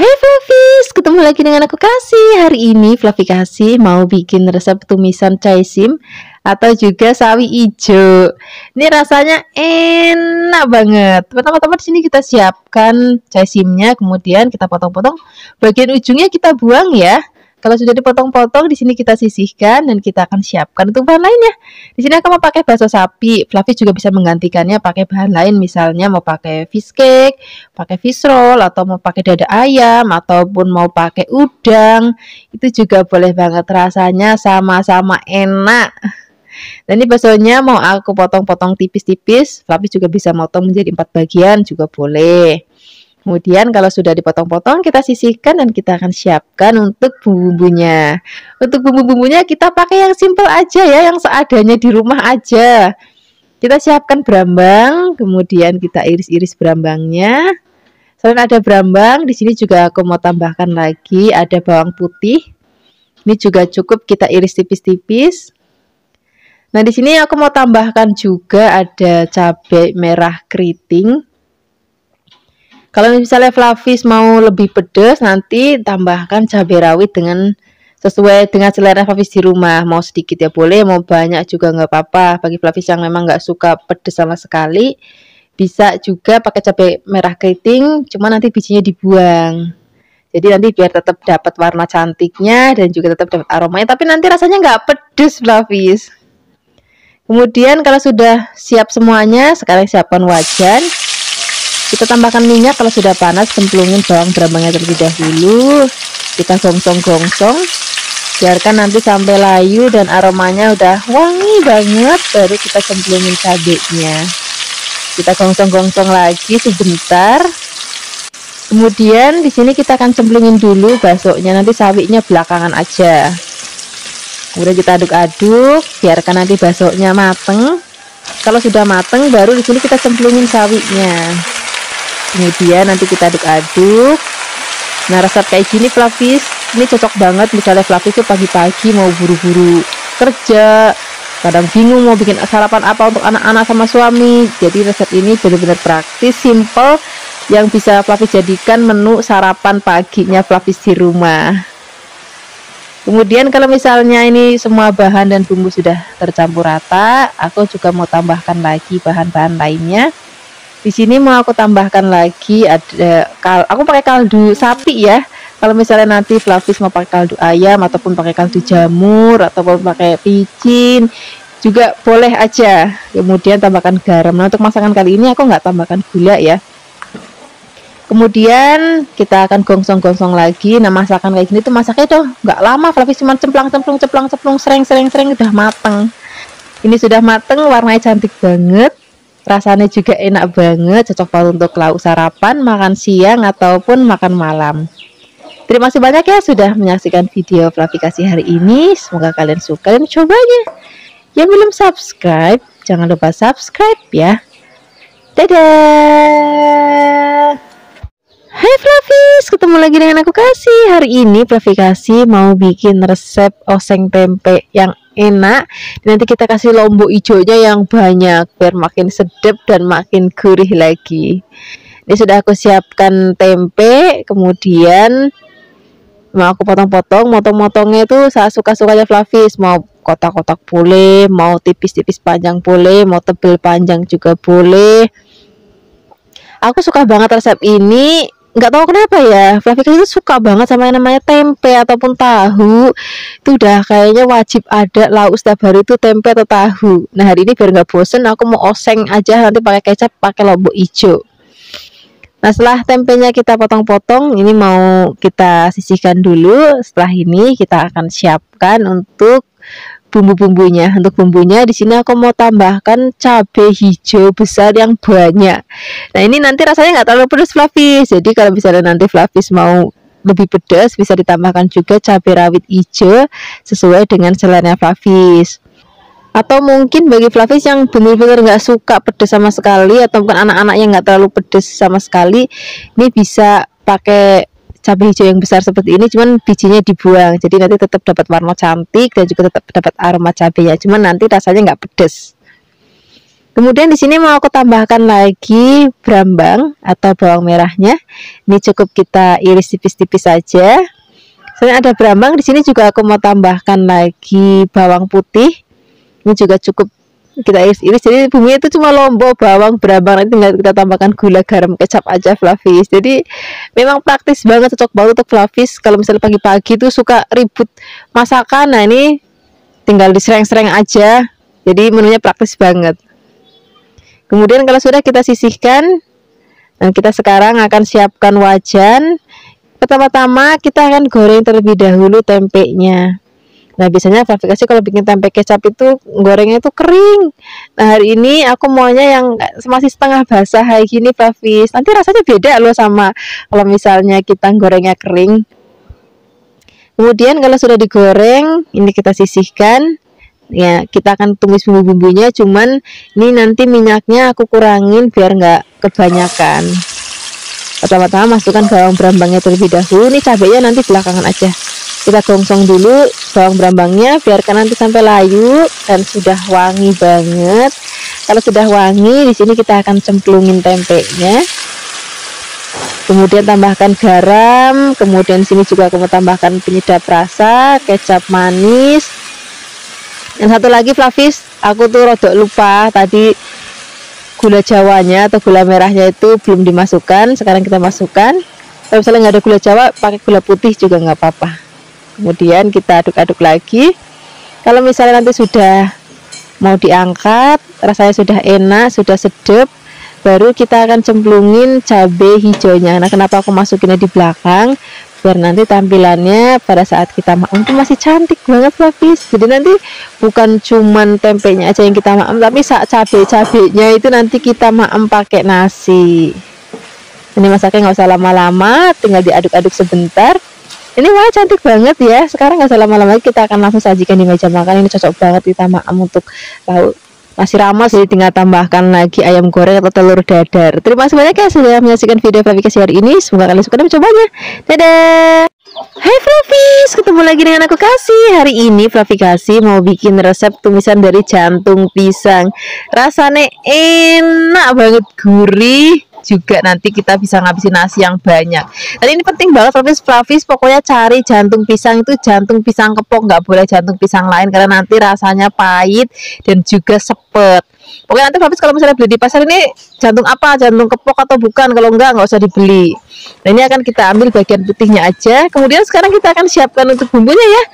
Hai Flavis, ketemu lagi dengan aku Kasih. Hari ini Fluffy Kasih mau bikin resep tumisan caisim atau juga sawi ijo. Ini rasanya enak banget. Pertama-tama di sini kita siapkan caisimnya, kemudian kita potong-potong. Bagian ujungnya kita buang ya. Kalau sudah dipotong-potong, di sini kita sisihkan dan kita akan siapkan untuk bahan lainnya. Di sini aku mau pakai bakso sapi. Fluffy juga bisa menggantikannya pakai bahan lain, misalnya mau pakai fish cake, pakai fish roll, atau mau pakai dada ayam, ataupun mau pakai udang. Itu juga boleh banget, rasanya sama-sama enak. Dan ini baksonya mau aku potong-potong tipis-tipis. Fluffy juga bisa motong menjadi 4 bagian juga boleh. Kemudian kalau sudah dipotong-potong, kita sisihkan dan kita akan siapkan untuk bumbu-bumbunya. Untuk bumbu-bumbunya kita pakai yang simple aja ya, yang seadanya di rumah aja. Kita siapkan berambang, kemudian kita iris-iris berambangnya. Selain ada berambang, di sini juga aku mau tambahkan lagi ada bawang putih. Ini juga cukup kita iris tipis-tipis. Nah, di sini aku mau tambahkan juga ada cabai merah keriting. Kalau misalnya Flavis mau lebih pedas, nanti tambahkan cabai rawit dengan sesuai dengan selera Flavis di rumah. Mau sedikit ya boleh, mau banyak juga nggak apa-apa. Bagi Flavis yang memang nggak suka pedas sama sekali, bisa juga pakai cabai merah keriting, cuma nanti bijinya dibuang. Jadi nanti biar tetap dapat warna cantiknya dan juga tetap dapat aromanya, tapi nanti rasanya nggak pedas Flavis. Kemudian kalau sudah siap semuanya, sekarang siapkan wajan. Kita tambahkan minyak, kalau sudah panas cemplungin bawang berambangnya terlebih dahulu. Kita gongsong-gongsong, biarkan nanti sampai layu dan aromanya udah wangi banget, baru kita cemplungin cabenya. Kita gongsong-gongsong lagi sebentar. Kemudian di sini kita akan cemplungin dulu baksonya, nanti sawinya belakangan aja. Kemudian kita aduk-aduk, biarkan nanti baksonya mateng. Kalau sudah mateng, baru di sini kita cemplungin sawinya. Kemudian nanti kita aduk-aduk. Nah, resep kayak gini Flavis, ini cocok banget misalnya Flavis itu pagi-pagi mau buru-buru kerja, kadang bingung mau bikin sarapan apa untuk anak-anak sama suami. Jadi resep ini benar-benar praktis, simple, yang bisa Flavis jadikan menu sarapan paginya Flavis di rumah. Kemudian kalau misalnya ini semua bahan dan bumbu sudah tercampur rata, aku juga mau tambahkan lagi bahan-bahan lainnya. Di sini mau aku tambahkan lagi ada aku pakai kaldu sapi ya. Kalau misalnya nanti Flavis mau pakai kaldu ayam ataupun pakai kaldu jamur ataupun pakai picin juga boleh aja. Kemudian tambahkan garam. Nah, untuk masakan kali ini aku nggak tambahkan gula ya. Kemudian kita akan gongsong-gongsong lagi. Nah, masakan kayak gini tuh masaknya tuh nggak lama. Flavis cuma cemplang-cemplung sering udah mateng. Ini sudah mateng, warnanya cantik banget. Rasanya juga enak banget, cocok banget untuk lauk sarapan, makan siang, ataupun makan malam. Terima kasih banyak ya sudah menyaksikan video Fluffy Kasih hari ini. Semoga kalian suka dan cobanya. Yang belum subscribe, jangan lupa subscribe ya. Dadah! Hai Flavis, ketemu lagi dengan aku Kasih. Hari ini Fluffy Kasih mau bikin resep oseng tempe yang enak. Nanti kita kasih lombok hijaunya yang banyak biar makin sedap dan makin gurih lagi. Ini sudah aku siapkan tempe, kemudian mau aku potong-potong. Motong-motongnya itu saat suka-sukanya Flavis. Mau kotak-kotak boleh, mau tipis-tipis panjang boleh, mau tebal panjang juga boleh. Aku suka banget resep ini. Nggak tahu kenapa ya, Fluffy itu suka banget sama yang namanya tempe ataupun tahu. Itu udah kayaknya wajib ada lauk setiap hari itu tempe atau tahu. Nah, hari ini biar nggak bosen, aku mau oseng aja nanti pakai kecap, pakai lombok hijau. Nah, setelah tempenya kita potong-potong, ini mau kita sisihkan dulu. Setelah ini kita akan siapkan untuk bumbu-bumbunya. Untuk bumbunya di sini aku mau tambahkan cabai hijau besar yang banyak. Nah, ini nanti rasanya nggak terlalu pedas Flavis. Jadi kalau misalnya nanti Flavis mau lebih pedas, bisa ditambahkan juga cabai rawit hijau sesuai dengan selera Flavis. Atau mungkin bagi Flavis yang benar-benar nggak suka pedas sama sekali, ataupun anak-anak yang nggak terlalu pedas sama sekali, ini bisa pakai cabai hijau yang besar seperti ini, cuman bijinya dibuang, jadi nanti tetap dapat warna cantik dan juga tetap dapat aroma cabenya, cuman nanti rasanya nggak pedas. Kemudian di sini mau aku tambahkan lagi brambang atau bawang merahnya. Ini cukup kita iris tipis-tipis saja. Selain ada brambang, di sini juga aku mau tambahkan lagi bawang putih. Ini juga cukup kita iris-iris. Jadi bumbunya itu cuma lombok, bawang, brambang. Nanti tinggal kita tambahkan gula, garam, kecap aja, Flavis. Jadi memang praktis banget, cocok banget untuk Flavis. Kalau misalnya pagi-pagi itu suka ribut masakan, nah ini tinggal disereng-sereng aja. Jadi menunya praktis banget. Kemudian kalau sudah kita sisihkan, dan kita sekarang akan siapkan wajan. Pertama-tama kita akan goreng terlebih dahulu tempenya. Nah biasanya Flavi kalau bikin tempe kecap itu gorengnya itu kering. Nah hari ini aku maunya yang masih setengah basah kayak gini, Flavi. Nanti rasanya beda loh sama kalau misalnya kita gorengnya kering. Kemudian kalau sudah digoreng, ini kita sisihkan. Ya kita akan tumis bumbu-bumbunya, cuman ini nanti minyaknya aku kurangin biar nggak kebanyakan. Pertama-tama masukkan bawang brambangnya terlebih dahulu. Ini cabenya nanti belakangan aja. Kita gongsong dulu bawang brambangnya, biarkan nanti sampai layu dan sudah wangi banget. Kalau sudah wangi, di sini kita akan cemplungin tempenya. Kemudian tambahkan garam. Kemudian di sini juga aku mau tambahkan penyedap rasa, kecap manis. Yang satu lagi Flavis, aku tuh rodok lupa tadi gula jawanya atau gula merahnya itu belum dimasukkan. Sekarang kita masukkan. Kalau misalnya nggak ada gula jawa, pakai gula putih juga nggak apa-apa. Kemudian kita aduk-aduk lagi. Kalau misalnya nanti sudah mau diangkat, rasanya sudah enak, sudah sedap, baru kita akan cemplungin cabai hijaunya. Nah kenapa aku masukinnya di belakang? Biar nanti tampilannya pada saat kita maem itu masih cantik banget, Flavis. Jadi nanti bukan cuman tempenya aja yang kita maem, tapi cabai-cabainya itu nanti kita maem pakai nasi. Ini masaknya nggak usah lama-lama, tinggal diaduk-aduk sebentar. Ini wah cantik banget ya. Sekarang nggak usah lama-lama, kita akan langsung sajikan di meja makan. Ini cocok banget kita maem untuk lauk nasi rames. Jadi tinggal tambahkan lagi ayam goreng atau telur dadar. Terima kasih banyak ya sudah menyaksikan video Flavi hari ini. Semoga kalian suka dan mencobanya. Dadah. Hai Flavis, ketemu lagi dengan aku Kasih. Hari ini Flavi mau bikin resep tumisan dari jantung pisang. Rasanya enak banget, gurih. Juga nanti kita bisa ngabisin nasi yang banyak. Dan ini penting banget Flavis, pokoknya cari jantung pisang itu jantung pisang kepok, nggak boleh jantung pisang lain karena nanti rasanya pahit dan juga sepet. Pokoknya nanti Flavis kalau misalnya beli di pasar ini jantung apa, jantung kepok atau bukan, kalau nggak usah dibeli. Nah ini akan kita ambil bagian putihnya aja. Kemudian sekarang kita akan siapkan untuk bumbunya ya.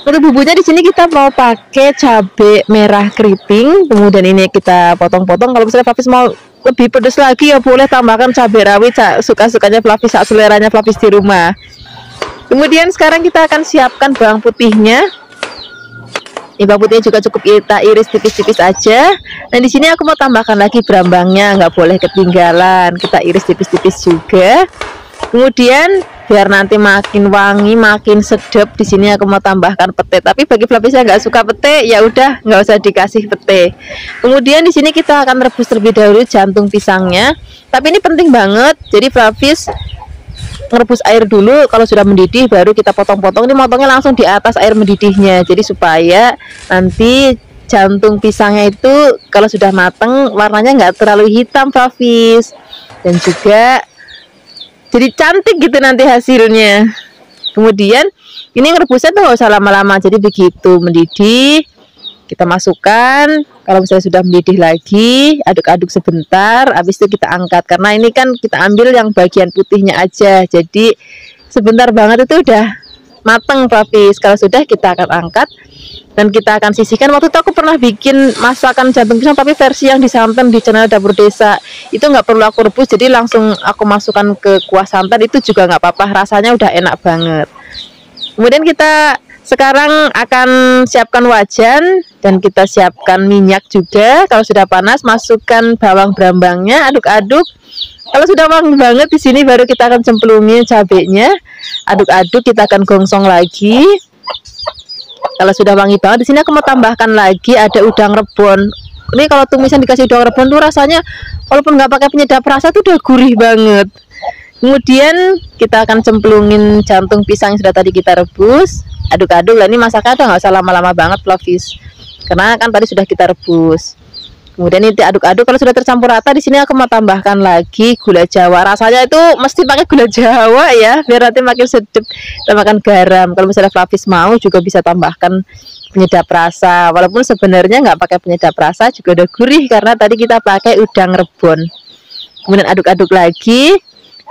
Untuk bumbunya di sini kita mau pakai cabai merah keriting. Kemudian ini kita potong-potong. Kalau misalnya Flavis mau lebih pedas lagi ya boleh tambahkan cabai rawit suka-sukanya Flavis, seleranya Flavis di rumah. Kemudian sekarang kita akan siapkan bawang putihnya. Ini bawang putihnya juga cukup kita iris tipis-tipis aja. Dan di sini aku mau tambahkan lagi brambangnya, nggak boleh ketinggalan. Kita iris tipis-tipis juga. Kemudian biar nanti makin wangi, makin sedap, di sini aku mau tambahkan pete. Tapi bagi Flavis yang nggak suka pete, ya udah nggak usah dikasih pete. Kemudian di sini kita akan rebus terlebih dahulu jantung pisangnya. Tapi ini penting banget. Jadi Flavis ngerebus air dulu, kalau sudah mendidih baru kita potong-potong. Ini motongnya langsung di atas air mendidihnya. Jadi supaya nanti jantung pisangnya itu kalau sudah mateng warnanya nggak terlalu hitam, Flavis. Dan juga jadi cantik gitu nanti hasilnya. Kemudian ini ngerebusnya tuh gak usah lama-lama. Jadi begitu mendidih kita masukkan. Kalau misalnya sudah mendidih lagi, aduk-aduk sebentar. Habis itu kita angkat. Karena ini kan kita ambil yang bagian putihnya aja. Jadi sebentar banget itu udah mateng, Flavis. Kalau sudah kita akan angkat dan kita akan sisihkan. Waktu itu aku pernah bikin masakan jantung pisang tapi versi yang di santan di channel Dapur Desa. Itu nggak perlu aku rebus, jadi langsung aku masukkan ke kuah santan. Itu juga nggak apa-apa, rasanya udah enak banget. Kemudian kita sekarang akan siapkan wajan dan kita siapkan minyak juga. Kalau sudah panas, masukkan bawang brambangnya, aduk-aduk. Kalau sudah wangi banget di sini baru kita akan cemplungin cabenya. Aduk-aduk, kita akan gongsong lagi. Kalau sudah wangi banget, di sini aku mau tambahkan lagi ada udang rebon. Ini kalau tumisan dikasih udang rebon tuh rasanya walaupun nggak pakai penyedap rasa tuh udah gurih banget. Kemudian kita akan cemplungin jantung pisang yang sudah tadi kita rebus. Aduk-aduk lah, ini masaknya udah nggak usah lama-lama banget, Flavis. Karena kan tadi sudah kita rebus. Kemudian ini diaduk-aduk. Kalau sudah tercampur rata, di sini aku mau tambahkan lagi gula Jawa. Rasanya itu mesti pakai gula Jawa ya, biar nanti makin sedap. Tambahkan garam. Kalau misalnya Flavis mau juga bisa tambahkan penyedap rasa. Walaupun sebenarnya nggak pakai penyedap rasa juga udah gurih karena tadi kita pakai udang rebon. Kemudian aduk-aduk lagi.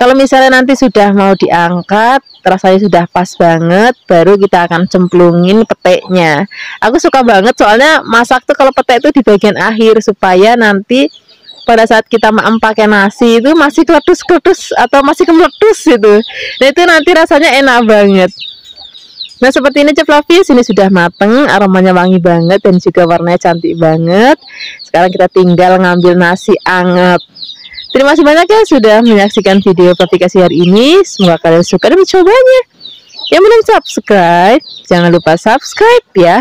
Kalau misalnya nanti sudah mau diangkat, rasanya sudah pas banget, baru kita akan cemplungin peteknya. Aku suka banget soalnya masak tuh kalau petek itu di bagian akhir supaya nanti pada saat kita maem pakai nasi itu masih kletus-kletus atau masih kemeletus gitu. Nah itu nanti rasanya enak banget. Nah seperti ini Chef Flavis, ini sudah mateng, aromanya wangi banget dan juga warnanya cantik banget. Sekarang kita tinggal ngambil nasi anget. Terima kasih banyak ya sudah menyaksikan video Flavikasi hari ini. Semoga kalian suka dan mencobanya. Yang belum subscribe, jangan lupa subscribe ya.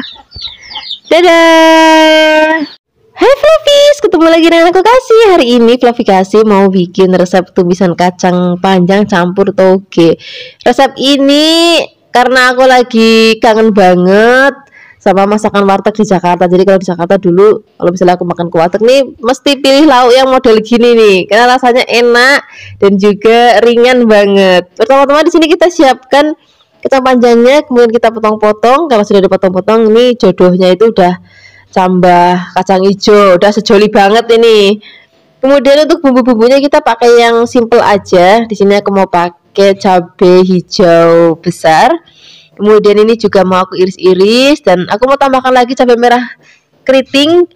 Dadah. Hai Flavis, ketemu lagi dengan aku Kasih. Hari ini Flavikasi mau bikin resep tumisan kacang panjang campur toge. Resep ini karena aku lagi kangen banget sama masakan warteg di Jakarta. Jadi kalau di Jakarta dulu, kalau misalnya aku makan ke warteg nih, mesti pilih lauk yang model gini nih, karena rasanya enak dan juga ringan banget. Pertama-tama di sini kita siapkan kacang panjangnya, kemudian kita potong-potong. Kalau sudah dipotong-potong, ini jodohnya itu udah cambah kacang hijau, udah sejoli banget ini. Kemudian untuk bumbu-bumbunya kita pakai yang simple aja. Di sini aku mau pakai cabai hijau besar. Kemudian ini juga mau aku iris-iris dan aku mau tambahkan lagi cabai merah keriting,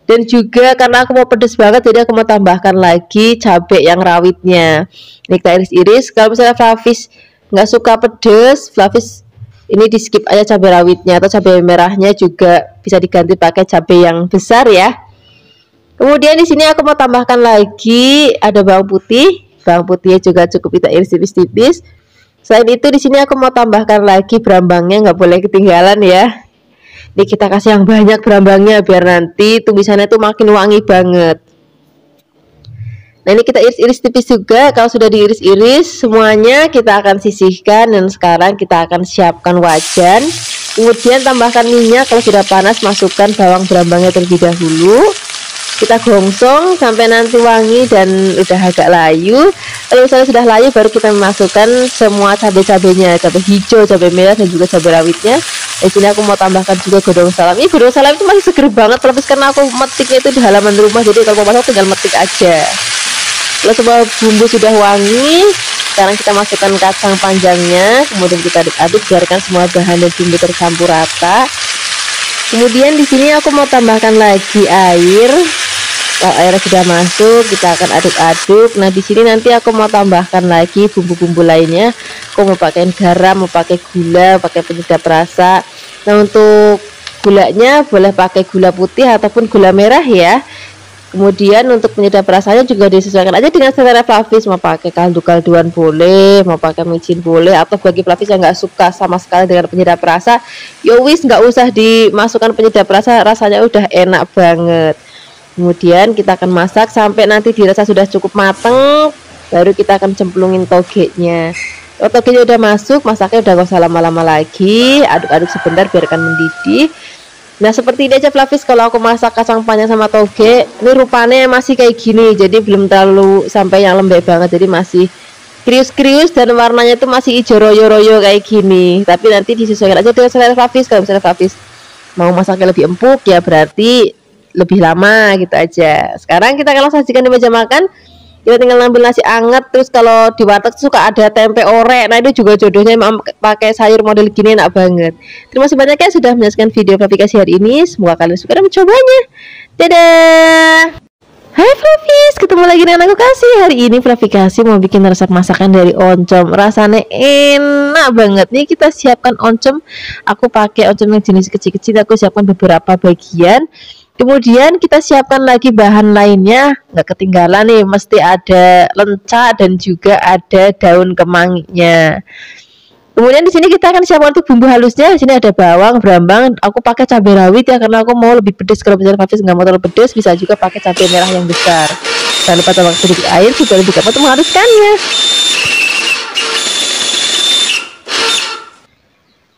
dan juga karena aku mau pedes banget jadi aku mau tambahkan lagi cabai yang rawitnya. Ini kita iris-iris. Kalau misalnya Flavis nggak suka pedes, Flavis ini di skip aja cabai rawitnya, atau cabai merahnya juga bisa diganti pakai cabai yang besar ya. Kemudian di sini aku mau tambahkan lagi ada bawang putih. Bawang putihnya juga cukup kita iris tipis-tipis. Selain itu di sini aku mau tambahkan lagi berambangnya, nggak boleh ketinggalan ya. Ini kita kasih yang banyak berambangnya biar nanti tumisannya itu makin wangi banget. Nah ini kita iris-iris tipis juga. Kalau sudah diiris-iris semuanya kita akan sisihkan, dan sekarang kita akan siapkan wajan. Kemudian tambahkan minyak, kalau sudah panas masukkan bawang berambangnya terlebih dahulu. Kita gongsong sampai nanti wangi dan udah agak layu. Kalau misalnya sudah layu baru kita memasukkan semua cabai-cabainya, cabai hijau, cabai merah dan juga cabai rawitnya. Di sini aku mau tambahkan juga godong salam. Ini godong salam itu masih seger banget, terus karena aku metiknya itu di halaman rumah, jadi kalau mau masak tinggal metik aja. Kalau semua bumbu sudah wangi, sekarang kita masukkan kacang panjangnya, kemudian kita aduk-aduk biarkan semua bahan dan bumbu tercampur rata. Kemudian di sini aku mau tambahkan lagi air. Kalau airnya sudah masuk, kita akan aduk-aduk. Nah, di sini nanti aku mau tambahkan lagi bumbu-bumbu lainnya. Aku mau pakai garam, mau pakai gula, pakai penyedap rasa. Nah, untuk gulanya boleh pakai gula putih ataupun gula merah ya. Kemudian untuk penyedap rasanya juga disesuaikan aja dengan selera Flavis. Mau pakai kaldu-kalduan boleh, mau pakai micin boleh, atau bagi Flavis yang nggak suka sama sekali dengan penyedap rasa, yowis nggak usah dimasukkan penyedap rasa, rasanya udah enak banget. Kemudian kita akan masak sampai nanti dirasa sudah cukup mateng, baru kita akan cemplungin togenya. Kalau togenya udah masuk, masaknya udah gak usah lama-lama lagi, aduk-aduk sebentar biarkan mendidih. Nah seperti ini aja Flavis kalau aku masak kacang panjang sama toge. Ini rupanya masih kayak gini, jadi belum terlalu sampai yang lembek banget, jadi masih krius-krius dan warnanya itu masih hijau royo-royo kayak gini. Tapi nanti disesuaikan aja dengan selera Flavis. Kalau misalnya Flavis mau masaknya lebih empuk ya berarti lebih lama gitu aja. Sekarang kita akan langsung sajikan di meja makan. Kita tinggal ngambil nasi anget. Terus kalau di warteg suka ada tempe orek, nah itu juga jodohnya pakai sayur model gini enak banget. Terima kasih banyak ya sudah menyaksikan video Flavikasi hari ini. Semoga kalian suka dan mencobanya. Dadah. Hai Flavis, ketemu lagi dengan aku Kasih. Hari ini Flavikasi mau bikin resep masakan dari oncom. Rasanya enak banget. Nih kita siapkan oncom. Aku pakai oncom yang jenis kecil-kecil. Aku siapkan beberapa bagian. Kemudian kita siapkan lagi bahan lainnya, nggak ketinggalan nih, mesti ada lenca dan juga ada daun kemanginya. Kemudian di sini kita akan siapkan untuk bumbu halusnya. Di sini ada bawang, berambang. Aku pakai cabai rawit ya karena aku mau lebih pedas. Kalau misalnya Flavis nggak mau terlalu pedas, bisa juga pakai cabai merah yang besar. Jangan lupa tambahkan sedikit air supaya lebih gampang untuk menghaluskannya.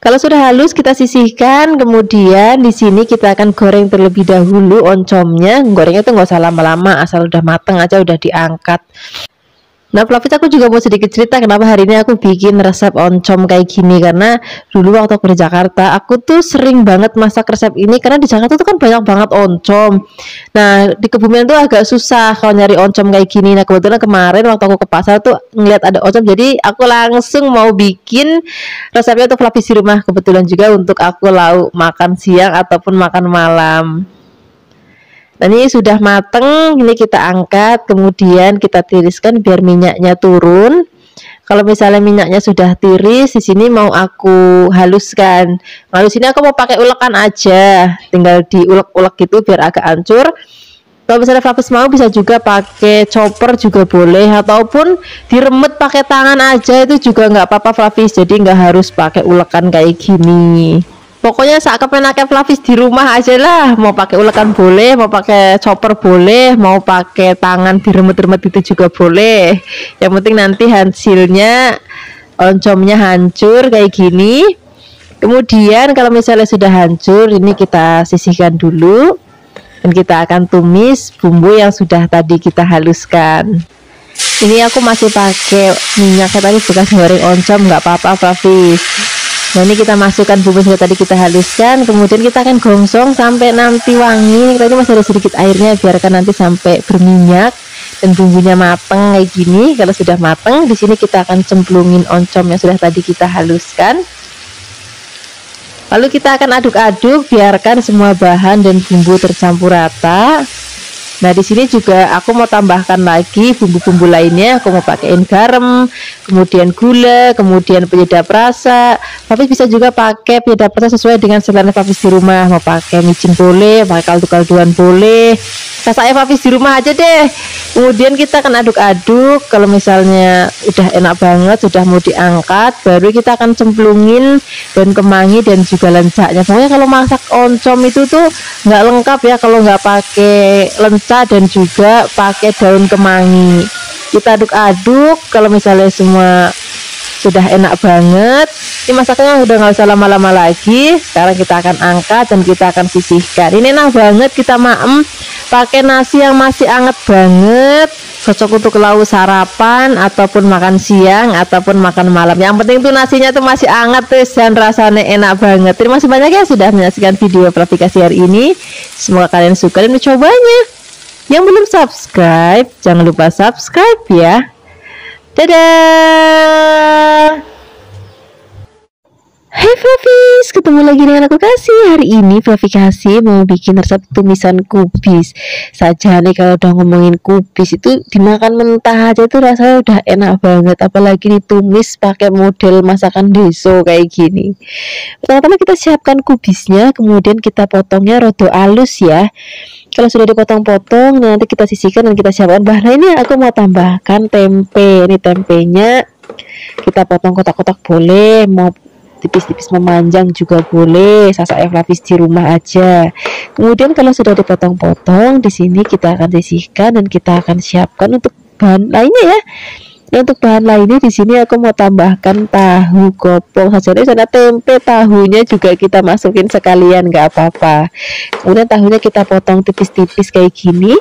Kalau sudah halus kita sisihkan, kemudian di sini kita akan goreng terlebih dahulu oncomnya. Gorengnya tuh nggak usah lama-lama, asal udah mateng aja udah diangkat. Nah, Flavis, aku juga mau sedikit cerita kenapa hari ini aku bikin resep oncom kayak gini. Karena dulu waktu aku di Jakarta, aku tuh sering banget masak resep ini karena di Jakarta tuh kan banyak banget oncom. Nah, di Kebumen tuh agak susah kalau nyari oncom kayak gini. Nah, kebetulan kemarin waktu aku ke pasar tuh ngeliat ada oncom, jadi aku langsung mau bikin resepnya untuk Flavis di rumah. Kebetulan juga untuk aku lauk makan siang ataupun makan malam. Nah, ini sudah mateng, ini kita angkat, kemudian kita tiriskan biar minyaknya turun. Kalau misalnya minyaknya sudah tiris, di sini mau aku haluskan. Lalu sini aku mau pakai ulekan aja, tinggal diulek-ulek gitu biar agak hancur. Kalau misalnya Flavis mau bisa juga pakai chopper juga boleh, ataupun diremet pakai tangan aja itu juga nggak apa-apa Flavis. Jadi nggak harus pakai ulekan kayak gini. Pokoknya saat kepenaknya Flavis di rumah aja lah. Mau pakai ulekan boleh, mau pakai chopper boleh, mau pakai tangan diremet-remet itu juga boleh. Yang penting nanti hasilnya oncomnya hancur kayak gini. Kemudian kalau misalnya sudah hancur, ini kita sisihkan dulu. Dan kita akan tumis bumbu yang sudah tadi kita haluskan. Ini aku masih pakai minyaknya tadi bekas goreng oncom, nggak apa-apa Flavis. Nah, ini kita masukkan bumbu yang tadi kita haluskan, kemudian kita akan gongsong sampai nanti wangi. Kita ini masih ada sedikit airnya, biarkan nanti sampai berminyak dan bumbunya mateng kayak gini. Kalau sudah mateng, di sini kita akan cemplungin oncom yang sudah tadi kita haluskan. Lalu kita akan aduk-aduk, biarkan semua bahan dan bumbu tercampur rata. Nah, di sini juga aku mau tambahkan lagi bumbu-bumbu lainnya. Aku mau pakein garam, kemudian gula, kemudian penyedap rasa. Tapi bisa juga pakai penyedap rasa sesuai dengan selera Flavis di rumah. Mau pakai micin boleh, pakai kaldu-kalduan boleh. Rasanya Flavis di rumah aja deh. Kemudian kita akan aduk-aduk. Kalau misalnya udah enak banget, sudah mau diangkat, baru kita akan cemplungin daun kemangi dan juga lencaknya. Pokoknya kalau masak oncom itu tuh nggak lengkap ya kalau nggak pakai lencah dan juga pakai daun kemangi. Kita aduk-aduk. Kalau misalnya semua sudah enak banget, ini masaknya udah nggak usah lama-lama lagi. Sekarang kita akan angkat dan kita akan sisihkan. Ini enak banget kita maem pakai nasi yang masih anget banget, cocok untuk lauk sarapan ataupun makan siang ataupun makan malam. Yang penting tuh nasinya tuh masih anget terus dan rasanya enak banget. Terima kasih banyak ya sudah menyaksikan video aplikasi hari ini. Semoga kalian suka dan mencobanya. Yang belum subscribe, jangan lupa subscribe ya. Dadah. Hai Flavis, ketemu lagi dengan aku Kasih. Hari ini Flavis mau bikin resep tumisan kubis. Saja nih kalau udah ngomongin kubis itu dimakan mentah aja itu rasanya udah enak banget. Apalagi ditumis pakai model masakan deso kayak gini. Pertama-tama kita siapkan kubisnya, kemudian kita potongnya rodo halus ya. Kalau sudah dipotong-potong, nanti kita sisihkan dan kita siapkan bahan. Nah, ini aku mau tambahkan tempe. Ini tempenya kita potong kotak-kotak boleh, mau tipis-tipis memanjang juga boleh, sasaknya Flavis di rumah aja. Kemudian kalau sudah dipotong-potong, di sini kita akan sisihkan dan kita akan siapkan untuk bahan lainnya ya. Nah, untuk bahan lainnya di sini aku mau tambahkan tahu kopong saja. Di sana tempe, tahunya juga kita masukin sekalian, nggak apa-apa. Kemudian tahunya kita potong tipis-tipis kayak gini.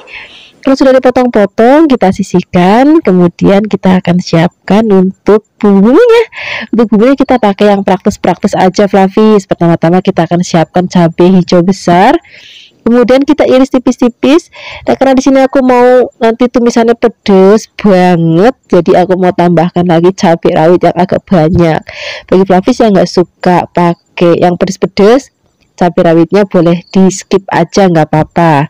Kalau sudah dipotong-potong, kita sisihkan, kemudian kita akan siapkan untuk bumbunya. Untuk bumbunya kita pakai yang praktis-praktis aja Flavis. Pertama-tama kita akan siapkan cabai hijau besar, kemudian kita iris tipis-tipis. Nah, karena di sini aku mau nanti tumisannya pedes banget, jadi aku mau tambahkan lagi cabai rawit yang agak banyak. Bagi Flavis yang nggak suka pakai yang pedes-pedes, cabai rawitnya boleh di skip aja, nggak apa-apa.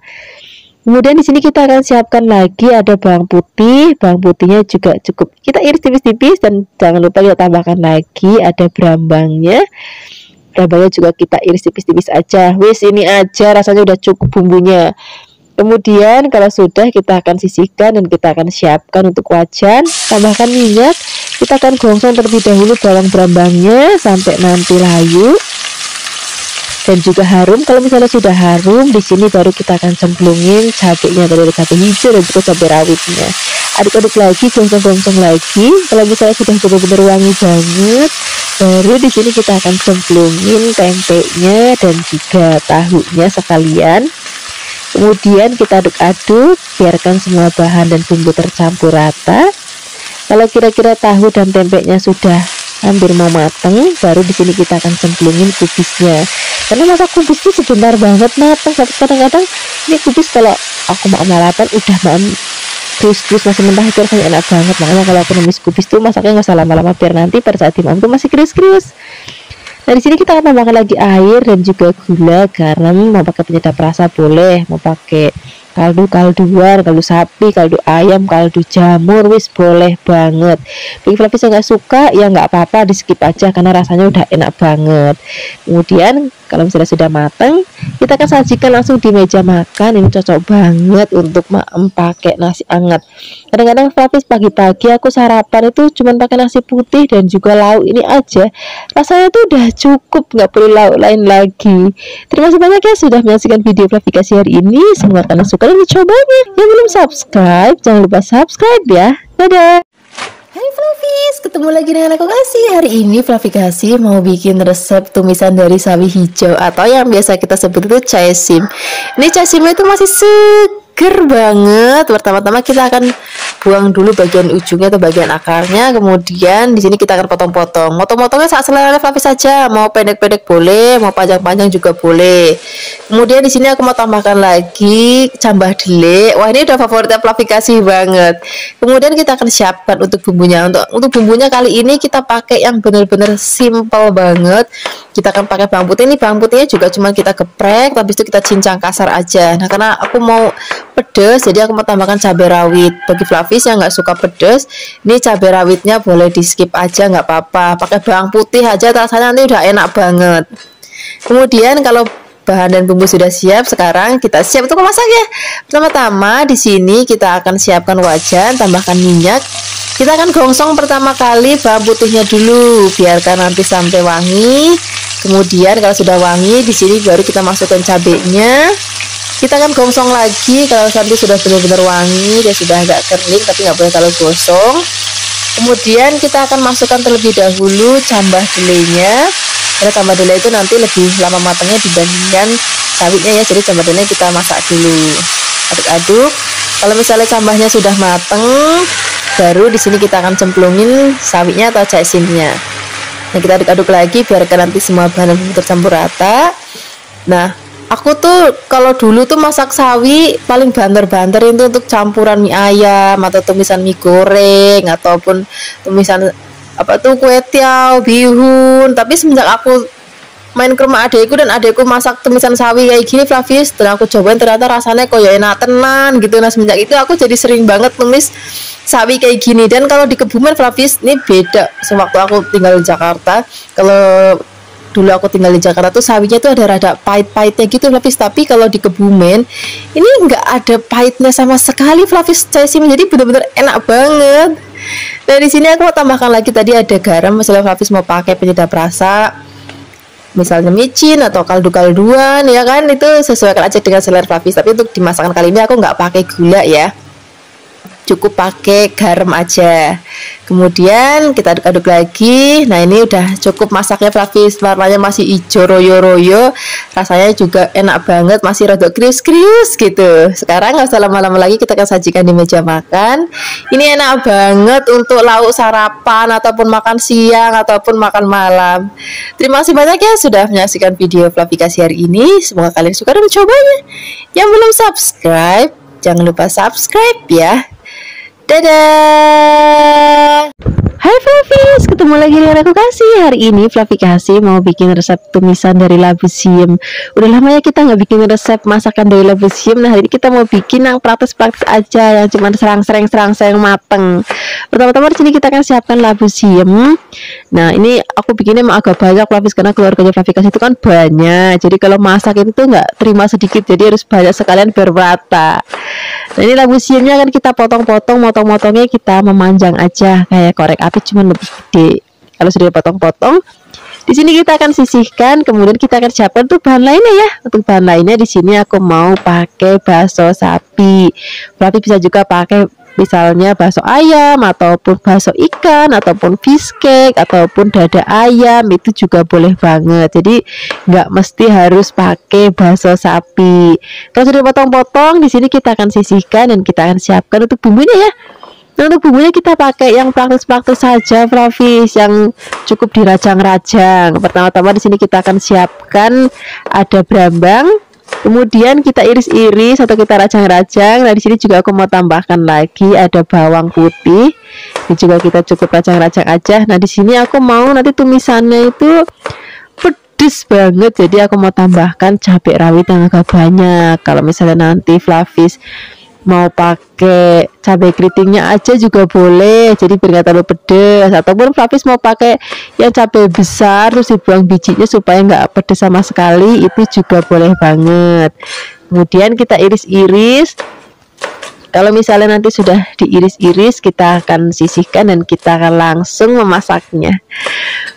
Kemudian di sini kita akan siapkan lagi ada bawang putih. Bawang putihnya juga cukup kita iris tipis-tipis dan jangan lupa kita tambahkan lagi ada berambangnya. Berambangnya juga kita iris tipis-tipis aja. Wis ini aja rasanya udah cukup bumbunya. Kemudian kalau sudah kita akan sisihkan dan kita akan siapkan untuk wajan. Tambahkan minyak. Kita akan gongsong terlebih dahulu bawang berambangnya sampai nanti layu dan juga harum. Kalau misalnya sudah harum, di sini baru kita akan cemplungin cabenya, tadi ada cabai hijau dan juga cabai rawitnya. Aduk-aduk lagi, gongsong-gongsong lagi. Kalau misalnya sudah benar-benar wangi banget, Baru di sini kita akan cemplungin tempenya dan juga tahunya sekalian. Kemudian kita aduk-aduk, biarkan semua bahan dan bumbu tercampur rata. Kalau kira-kira tahu dan tempenya sudah hampir mau mateng, baru di sini kita akan cemplungin kubisnya. Karena masak kubis itu sebentar banget mateng. Kadang-kadang ini kubis kalau aku mau lalapan udah krius-krius masih mentah itu rasanya enak banget. Makanya kalau aku numis kubis tuh masaknya nggak usah lama-lama, biar nanti pada saat dimam tuh masih krius-krius. Nah, di sini kita akan tambahkan lagi air dan juga gula, garam. Mau pakai penyedap rasa boleh, mau pakai kalduan, kaldu sapi, kaldu ayam, kaldu jamur, wis boleh banget. Bagi Fluffy yang nggak suka ya nggak apa-apa, di skip aja karena rasanya udah enak banget. Kemudian kalau misalnya sudah matang, kita akan sajikan langsung di meja makan. Ini cocok banget untuk pakai nasi hangat. Kadang-kadang Fluffy pagi-pagi aku sarapan itu cuma pakai nasi putih dan juga lauk ini aja, rasanya tuh udah cukup, nggak perlu lauk lain lagi. Terima kasih banyak ya sudah menyaksikan video Fluffy hari ini. Semoga kalian suka dan mencobanya. Yang belum subscribe, jangan lupa subscribe ya. Dadah. Hai Fluffies, ketemu lagi dengan aku Kasih. Hari ini Fluffy mau bikin resep tumisan dari sawi hijau atau yang biasa kita sebut itu caisim. Ini caisimnya itu masih seger banget. Pertama-tama kita akan buang dulu bagian ujungnya atau bagian akarnya. Kemudian di sini kita akan potong-potong. Potong-potongnya saat selera Fluffy saja. Mau pendek-pendek boleh, mau panjang-panjang juga boleh. Kemudian di sini aku mau tambahkan lagi cambah delik. Wah, ini udah favoritnya Fluffy banget. Kemudian kita akan siapkan untuk bumbunya. Untuk bumbunya kali ini kita pakai yang benar-benar simple banget. Kita akan pakai bawang putih. Ini bawang putihnya juga cuma kita geprek, habis itu kita cincang kasar aja. Nah, karena aku mau pedas, jadi aku mau tambahkan cabai rawit. Bagi Fluffy yang nggak suka pedas, ini cabai rawitnya boleh di skip aja, nggak apa-apa. Pakai bawang putih aja, rasanya nanti udah enak banget. Kemudian kalau bahan dan bumbu sudah siap, sekarang kita siap untuk memasak ya. Pertama-tama di sini kita akan siapkan wajan, tambahkan minyak. Kita akan gongsong pertama kali bawang putihnya dulu, biarkan nanti sampai wangi. Kemudian kalau sudah wangi, di sini baru kita masukkan cabenya. Kita akan gongsong lagi kalau nanti sudah benar-benar wangi dan sudah agak kering, tapi nggak boleh terlalu gosong. Kemudian kita akan masukkan terlebih dahulu cambah delenya. Karena cambah dele itu nanti lebih lama matangnya dibandingkan sawinya ya, jadi cambah delenya kita masak dulu. Aduk-aduk. Kalau misalnya cambahnya sudah matang, baru di sini kita akan cemplungin sawinya atau caisimnya. Nah, kita aduk-aduk lagi biarkan nanti semua bahan tercampur rata. Nah, aku tuh kalau dulu tuh masak sawi paling banter-banter itu untuk campuran mie ayam atau tumisan mie goreng ataupun tumisan apa tuh kue tiaw, bihun. Tapi semenjak aku main ke rumah adekku dan adekku masak tumisan sawi kayak gini Fluffy, dan aku cobain ternyata rasanya kok ya enak tenan gitu. Nah, semenjak itu aku jadi sering banget tumis sawi kayak gini. Dan kalau di Kebumen Fluffy ini beda sewaktu aku tinggal di Jakarta. Kalau dulu aku tinggal di Jakarta tuh sawinya tuh ada rada pahit-pahitnya gitu Fluffy, tapi kalau di Kebumen ini nggak ada pahitnya sama sekali Fluffy caisim, jadi bener-bener enak banget. Nah, di sini aku mau tambahkan lagi tadi ada garam, misalnya Fluffy mau pakai penyedap rasa, misalnya micin atau kaldu-kalduan ya kan, itu sesuaikan aja dengan selera Fluffy. Tapi untuk dimasakan kali ini aku nggak pakai gula ya, cukup pakai garam aja. Kemudian kita aduk-aduk lagi. Nah, ini udah cukup masaknya Fluffy, warnanya masih hijau royo-royo, rasanya juga enak banget, masih rada krius-krius gitu. Sekarang nggak usah lama-lama lagi, kita akan sajikan di meja makan. Ini enak banget untuk lauk sarapan ataupun makan siang ataupun makan malam. Terima kasih banyak ya sudah menyaksikan video Fluffy hari ini. Semoga kalian suka dan mencobanya. Yang belum subscribe, jangan lupa subscribe ya. Dadah. Hai Fluffies, ketemu lagi dengan aku Kasih. Hari ini Fluffy mau bikin resep tumisan dari labu siam. Udah lama ya kita nggak bikin resep masakan dari labu siam. Nah, hari ini kita mau bikin yang praktis-praktis aja, yang cuma serang-serang mateng. Pertama-tama di sini kita akan siapkan labu siam. Nah, ini aku bikinnya emang agak banyak Fluffy, karena keluarganya Fluffy itu kan banyak. Jadi kalau masak itu tuh nggak terima sedikit, jadi harus banyak sekalian biar rata. Nah, ini labu siamnya akan kita potong-potong, motong-motongnya kita memanjang aja kayak korek api, cuman lebih gede. Kalau sudah dipotong-potong, di sini kita akan sisihkan. Kemudian kita akan siapkan tuh bahan lainnya ya. Untuk bahan lainnya di sini aku mau pakai bakso sapi. Berarti bisa juga pakai misalnya bakso ayam ataupun bakso ikan ataupun fish cake ataupun dada ayam, itu juga boleh banget. Jadi nggak mesti harus pakai bakso sapi. Kalau sudah potong-potong, di sini kita akan sisihkan dan kita akan siapkan untuk bumbunya ya. Nah, untuk bumbunya kita pakai yang praktis-praktis saja, Flavis, yang cukup dirajang-rajang. Pertama-tama di sini kita akan siapkan ada brambang, kemudian kita iris-iris atau kita rajang-rajang. Nah, di sini juga aku mau tambahkan lagi ada bawang putih. Ini juga kita cukup rajang-rajang aja. Nah, di sini aku mau nanti tumisannya itu pedes banget, jadi aku mau tambahkan cabai rawit yang agak banyak. Kalau misalnya nanti Flavis mau pakai cabai keritingnya aja juga boleh, jadi biar nggak terlalu pedes. Ataupun Flavis mau pakai yang cabai besar terus dibuang bijinya supaya nggak pedes sama sekali, itu juga boleh banget. Kemudian kita iris-iris. Kalau misalnya nanti sudah diiris-iris, kita akan sisihkan dan kita akan langsung memasaknya.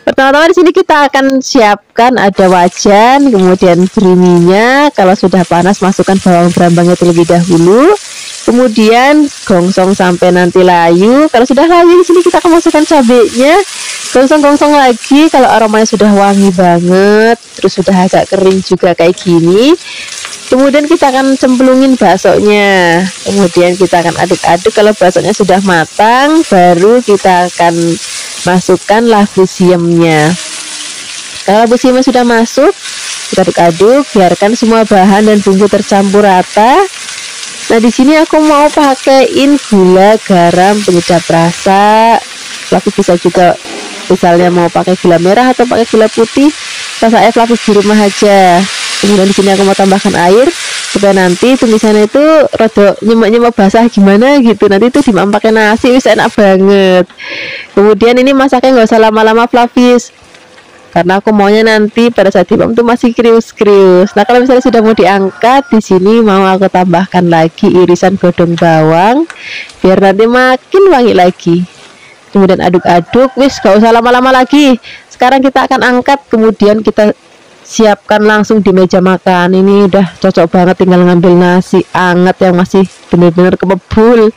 Pertama-tama di sini kita akan siapkan ada wajan, kemudian beri minyak. Kalau sudah panas, masukkan bawang brambangnya terlebih dahulu. Kemudian gongsong sampai nanti layu. Kalau sudah layu, di sini kita akan masukkan cabenya. Gongsong-gongsong lagi. Kalau aromanya sudah wangi banget, terus sudah agak kering juga kayak gini. Kemudian kita akan cemplungin baksonya. Kemudian kita akan aduk-aduk. Kalau baksonya sudah matang, baru kita akan masukkan labu siamnya. Kalau labu siamnya sudah masuk, kita aduk-aduk, biarkan semua bahan dan bumbu tercampur rata. Nah, di sini aku mau pakaiin gula, garam, penyedap rasa. Flavis bisa juga misalnya mau pakai gula merah atau pakai gula putih, rasa Flavis di rumah aja. Kemudian di sini aku mau tambahkan air supaya nanti tumisannya itu rada nyemek-nyemek basah gimana gitu. Nanti itu dimakan pakai nasi, wis enak banget. Kemudian ini masaknya nggak usah lama-lama, Flavis, karena aku maunya nanti pada saat dimam tuh masih krius-krius. Nah, kalau misalnya sudah mau diangkat, di sini mau aku tambahkan lagi irisan godong bawang biar nanti makin wangi lagi. Kemudian aduk-aduk, wis gak usah lama-lama lagi. Sekarang kita akan angkat, kemudian kita siapkan langsung di meja makan. Ini udah cocok banget, tinggal ngambil nasi anget yang masih bener-bener kebul.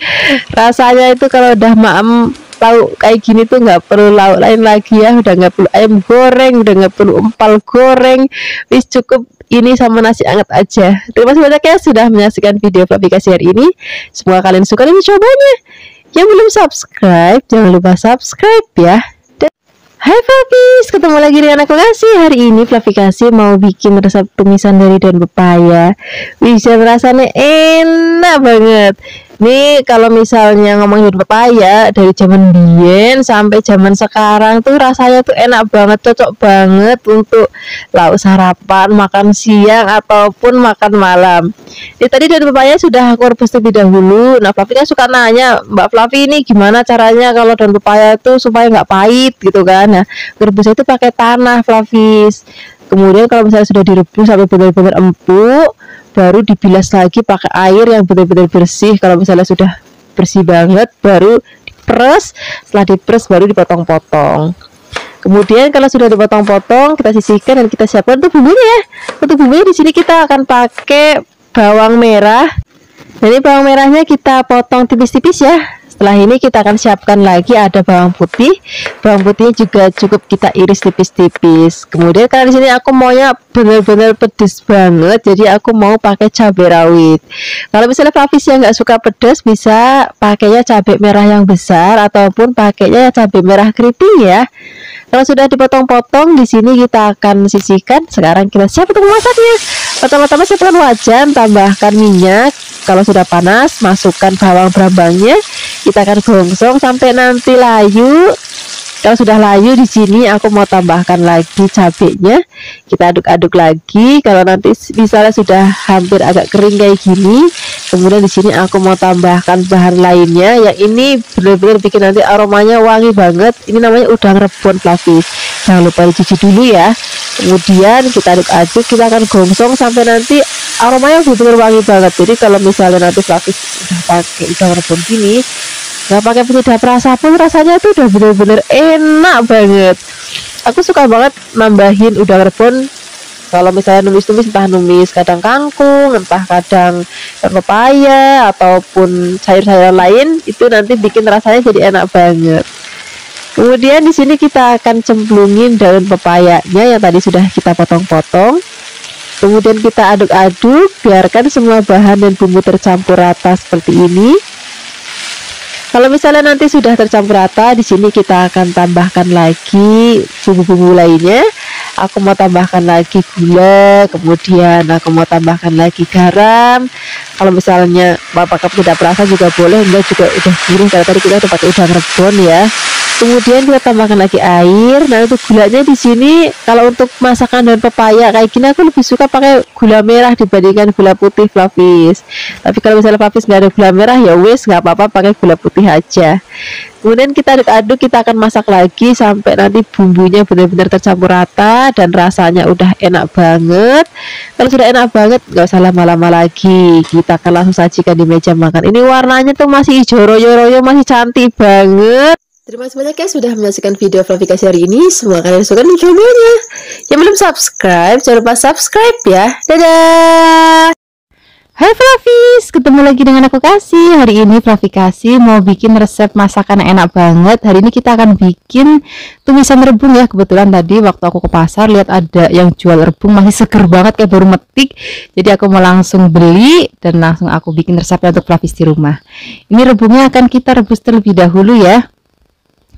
Rasanya itu kalau udah maem lauk kayak gini tuh nggak perlu lauk lain lagi ya. Udah nggak perlu ayam goreng, udah nggak perlu empal goreng, wis cukup ini sama nasi anget aja. Terima kasih banyak ya sudah menyaksikan video aplikasi hari ini. Semoga kalian suka dan mencobanya. Yang belum subscribe, jangan lupa subscribe ya. Hai Flavis, ketemu lagi dengan aku Kasih. Hari ini Flavis mau bikin resep tumisan dari daun pepaya. Bisa rasanya enak banget. Nih kalau misalnya ngomongin daun pepaya dari zaman dien sampai zaman sekarang tuh rasanya tuh enak banget, cocok banget untuk lauk sarapan, makan siang ataupun makan malam. Ini tadi daun pepaya sudah aku rebus terlebih dahulu. Nah, Flavi kan suka nanya, Mbak Flavi ini gimana caranya kalau daun pepaya itu supaya nggak pahit gitu kan. Nah, rebusnya itu pakai tanah, Flavis. Kemudian kalau misalnya sudah direbus sampai benar-benar empuk, baru dibilas lagi pakai air yang benar-benar bersih. Kalau misalnya sudah bersih banget, baru diperes. Setelah diperes baru dipotong-potong. Kemudian kalau sudah dipotong-potong, kita sisihkan dan kita siapkan untuk bumbunya ya. Untuk bumbunya di sini kita akan pakai bawang merah. Jadi bawang merahnya kita potong tipis-tipis ya. Setelah ini kita akan siapkan lagi ada bawang putih. Bawang putihnya juga cukup kita iris tipis-tipis. Kemudian karena di sini aku maunya benar-benar pedes banget, jadi aku mau pakai cabai rawit. Kalau misalnya Flavis yang nggak suka pedas, bisa pakainya cabai merah yang besar ataupun pakainya cabai merah keriting ya. Kalau sudah dipotong-potong, di sini kita akan sisihkan. Sekarang kita siap untuk memasaknya. Pertama-tama siapkan wajan, tambahkan minyak. Kalau sudah panas, masukkan bawang brambangnya. Kita akan gongsong sampai nanti layu. Kalau sudah layu, di sini aku mau tambahkan lagi cabenya. Kita aduk-aduk lagi. Kalau nanti misalnya sudah hampir agak kering kayak gini, kemudian di sini aku mau tambahkan bahan lainnya. Yang ini benar-benar bikin nanti aromanya wangi banget. Ini namanya udang rebon, Flavis. Jangan lupa dicuci dulu ya. Kemudian kita aduk-aduk, kita akan gongsong sampai nanti aromanya benar-benar wangi banget. Jadi kalau misalnya nanti Flavis udah pakai udang rebon gini, nggak pakai penyedap rasa pun rasanya tuh udah bener-bener enak banget. Aku suka banget nambahin udang rebon Kalau misalnya numis-numis, entah numis kadang kangkung, entah kadang pepaya ataupun sayur-sayuran lain, itu nanti bikin rasanya jadi enak banget. Kemudian di sini kita akan cemplungin daun pepayanya yang tadi sudah kita potong-potong. Kemudian kita aduk-aduk, biarkan semua bahan dan bumbu tercampur rata seperti ini. Kalau misalnya nanti sudah tercampur rata, di sini kita akan tambahkan lagi bumbu-bumbu lainnya. Aku mau tambahkan lagi gula, kemudian aku mau tambahkan lagi garam. Kalau misalnya Bapak tidak perasa juga boleh, enggak juga udah gurih karena tadi kita udah pakai udang rebon ya. Kemudian kita tambahkan lagi air. Nah, untuk gulanya di sini kalau untuk masakan daun pepaya kayak gini aku lebih suka pakai gula merah dibandingkan gula putih, Flavis. Tapi kalau misalnya Flavis nggak ada gula merah ya wes nggak apa-apa, pakai gula putih aja. Kemudian kita aduk-aduk, kita akan masak lagi sampai nanti bumbunya benar-benar tercampur rata dan rasanya udah enak banget. Kalau sudah enak banget nggak usah lama-lama lagi, kita akan langsung sajikan di meja makan. Ini warnanya tuh masih hijau royo-royo, masih cantik banget. Terima kasih banyak ya sudah menyaksikan video Fluffy kasih hari ini. Semoga kalian suka mencobanya. Yang belum subscribe, jangan lupa subscribe ya. Dadah. Hai Fluffies, ketemu lagi dengan aku Kasih. Hari ini Fluffy kasih mau bikin resep masakan yang enak banget. Hari ini kita akan bikin tumisan rebung ya. Kebetulan tadi waktu aku ke pasar lihat ada yang jual rebung masih seger banget kayak baru metik. Jadi aku mau langsung beli dan langsung aku bikin resepnya untuk Fluffies di rumah. Ini rebungnya akan kita rebus terlebih dahulu ya.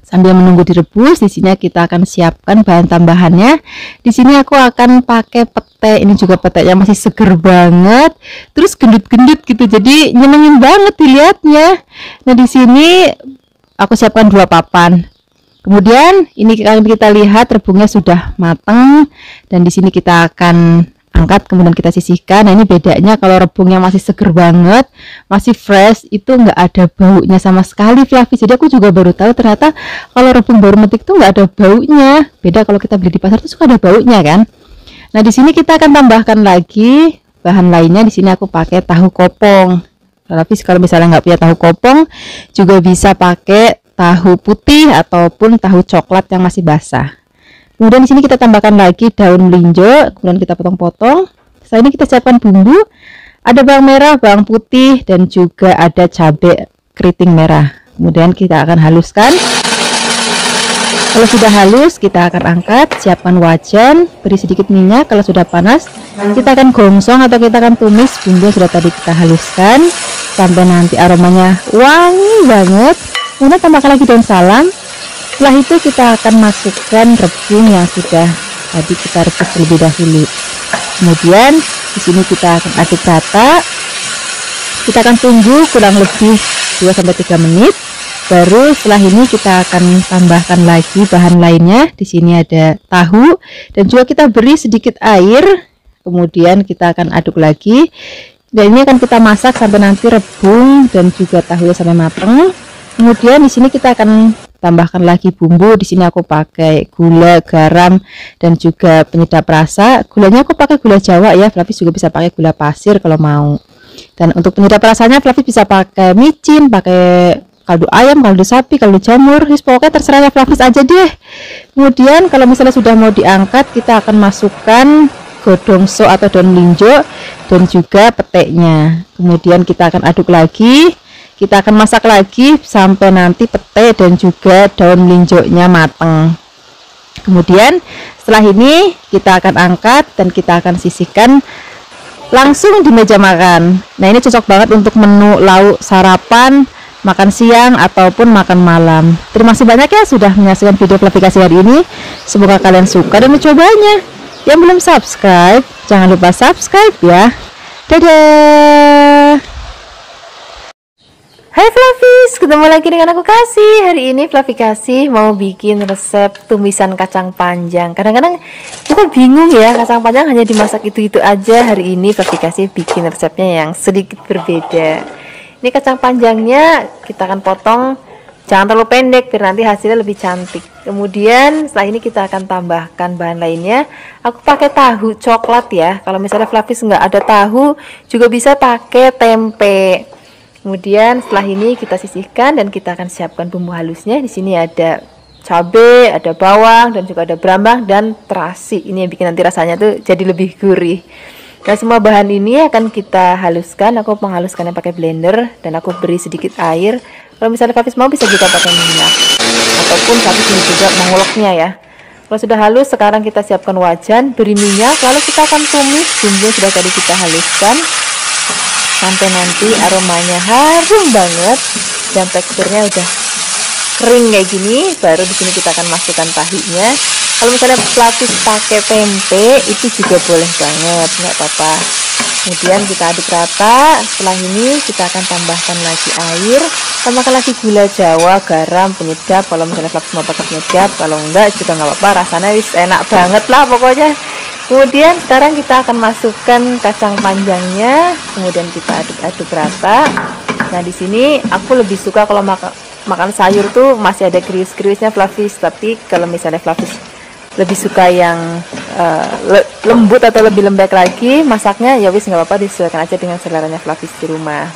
Sambil menunggu direbus, di sini kita akan siapkan bahan tambahannya. Di sini aku akan pakai pete. Ini juga petenya masih seger banget. Terus gendut-gendut gitu. Jadi nyenengin banget dilihatnya. Nah, di sini aku siapkan 2 papan. Kemudian ini kita lihat rebungnya sudah matang dan di sini kita akan angkat, kemudian kita sisihkan. Nah, ini bedanya kalau rebungnya masih seger banget, masih fresh, itu nggak ada baunya sama sekali, Fluffy. Jadi aku juga baru tahu ternyata kalau rebung baru metik tuh nggak ada baunya. Beda kalau kita beli di pasar tuh suka ada baunya kan. Nah, di sini kita akan tambahkan lagi bahan lainnya. Di sini aku pakai tahu kopong. Tapi kalau misalnya nggak punya tahu kopong, juga bisa pakai tahu putih ataupun tahu coklat yang masih basah. Kemudian di sini kita tambahkan lagi daun melinjo, kemudian kita potong-potong. Setelah ini kita siapkan bumbu. Ada bawang merah, bawang putih, dan juga ada cabai keriting merah. Kemudian kita akan haluskan. Kalau sudah halus, kita akan angkat, siapkan wajan, beri sedikit minyak. Kalau sudah panas, kita akan gongsong atau kita akan tumis bumbu yang sudah tadi kita haluskan sampai nanti aromanya wangi banget. Kemudian tambahkan lagi daun salam. Setelah itu kita akan masukkan rebung yang sudah tadi kita rebus terlebih dahulu. Kemudian di sini kita akan aduk rata. Kita akan tunggu kurang lebih 2-3 menit. Baru setelah ini kita akan tambahkan lagi bahan lainnya. Di sini ada tahu dan juga kita beri sedikit air. Kemudian kita akan aduk lagi. Dan ini akan kita masak sampai nanti rebung dan juga tahunya sampai matang. Kemudian di sini kita akan tambahkan lagi bumbu. Di sini aku pakai gula, garam, dan juga penyedap rasa. Gulanya aku pakai gula Jawa ya. Fluffy juga bisa pakai gula pasir kalau mau. Dan untuk penyedap rasanya Fluffy bisa pakai micin, pakai kaldu ayam, kaldu sapi, kaldu jamur. Pokoknya terserah ya Fluffy aja deh. Kemudian kalau misalnya sudah mau diangkat, kita akan masukkan godongso atau daun melinjo dan juga peteknya. Kemudian kita akan aduk lagi. Kita akan masak lagi sampai nanti pete dan juga daun melinjonya matang. Kemudian setelah ini kita akan angkat dan kita akan sisihkan langsung di meja makan. Nah, ini cocok banget untuk menu lauk sarapan, makan siang ataupun makan malam. Terima kasih banyak ya sudah menyaksikan video Fluffy kasih hari ini. Semoga kalian suka dan mencobanya. Yang belum subscribe, jangan lupa subscribe ya. Dadah. Hai Fluffies, ketemu lagi dengan aku Kasih. Hari ini Fluffy kasih mau bikin resep tumisan kacang panjang. Kadang-kadang kita bingung ya, kacang panjang hanya dimasak itu-itu aja. Hari ini Fluffy kasih bikin resepnya yang sedikit berbeda. Ini kacang panjangnya kita akan potong, jangan terlalu pendek biar nanti hasilnya lebih cantik. Kemudian setelah ini kita akan tambahkan bahan lainnya. Aku pakai tahu coklat ya. Kalau misalnya Fluffies nggak ada tahu, juga bisa pakai tempe. Kemudian setelah ini kita sisihkan dan kita akan siapkan bumbu halusnya. Di sini ada cabai, ada bawang, dan juga ada brambang dan terasi. Ini yang bikin nanti rasanya tuh jadi lebih gurih. Dan semua bahan ini akan kita haluskan. Aku menghaluskannya pakai blender dan aku beri sedikit air. Kalau misalnya Flavis mau bisa juga pakai minyak, ataupun Flavis ini juga menguleknya ya. Kalau sudah halus, sekarang kita siapkan wajan, beri minyak, lalu kita akan tumis bumbu yang sudah tadi kita haluskan sampai nanti aromanya harum banget dan teksturnya udah kering kayak gini. Baru di sini kita akan masukkan tahinya. Kalau misalnya Flavis pakai tempe itu juga boleh banget, nggak apa-apa. Kemudian kita aduk rata. Setelah ini kita akan tambahkan lagi air, tambahkan lagi gula jawa, garam, penyedap. Kalau misalnya Flavis mau pakai penyedap, kalau enggak juga nggak apa-apa. Rasanya wis enak banget lah pokoknya. Kemudian sekarang kita akan masukkan kacang panjangnya, kemudian kita aduk-aduk rata. Nah di sini aku lebih suka kalau makan sayur tuh masih ada krius-kriusnya Flavis, tapi kalau misalnya Flavis lebih suka yang lembut atau lebih lembek lagi masaknya, ya wis nggak apa-apa, disesuaikan aja dengan seleranya Flavis di rumah.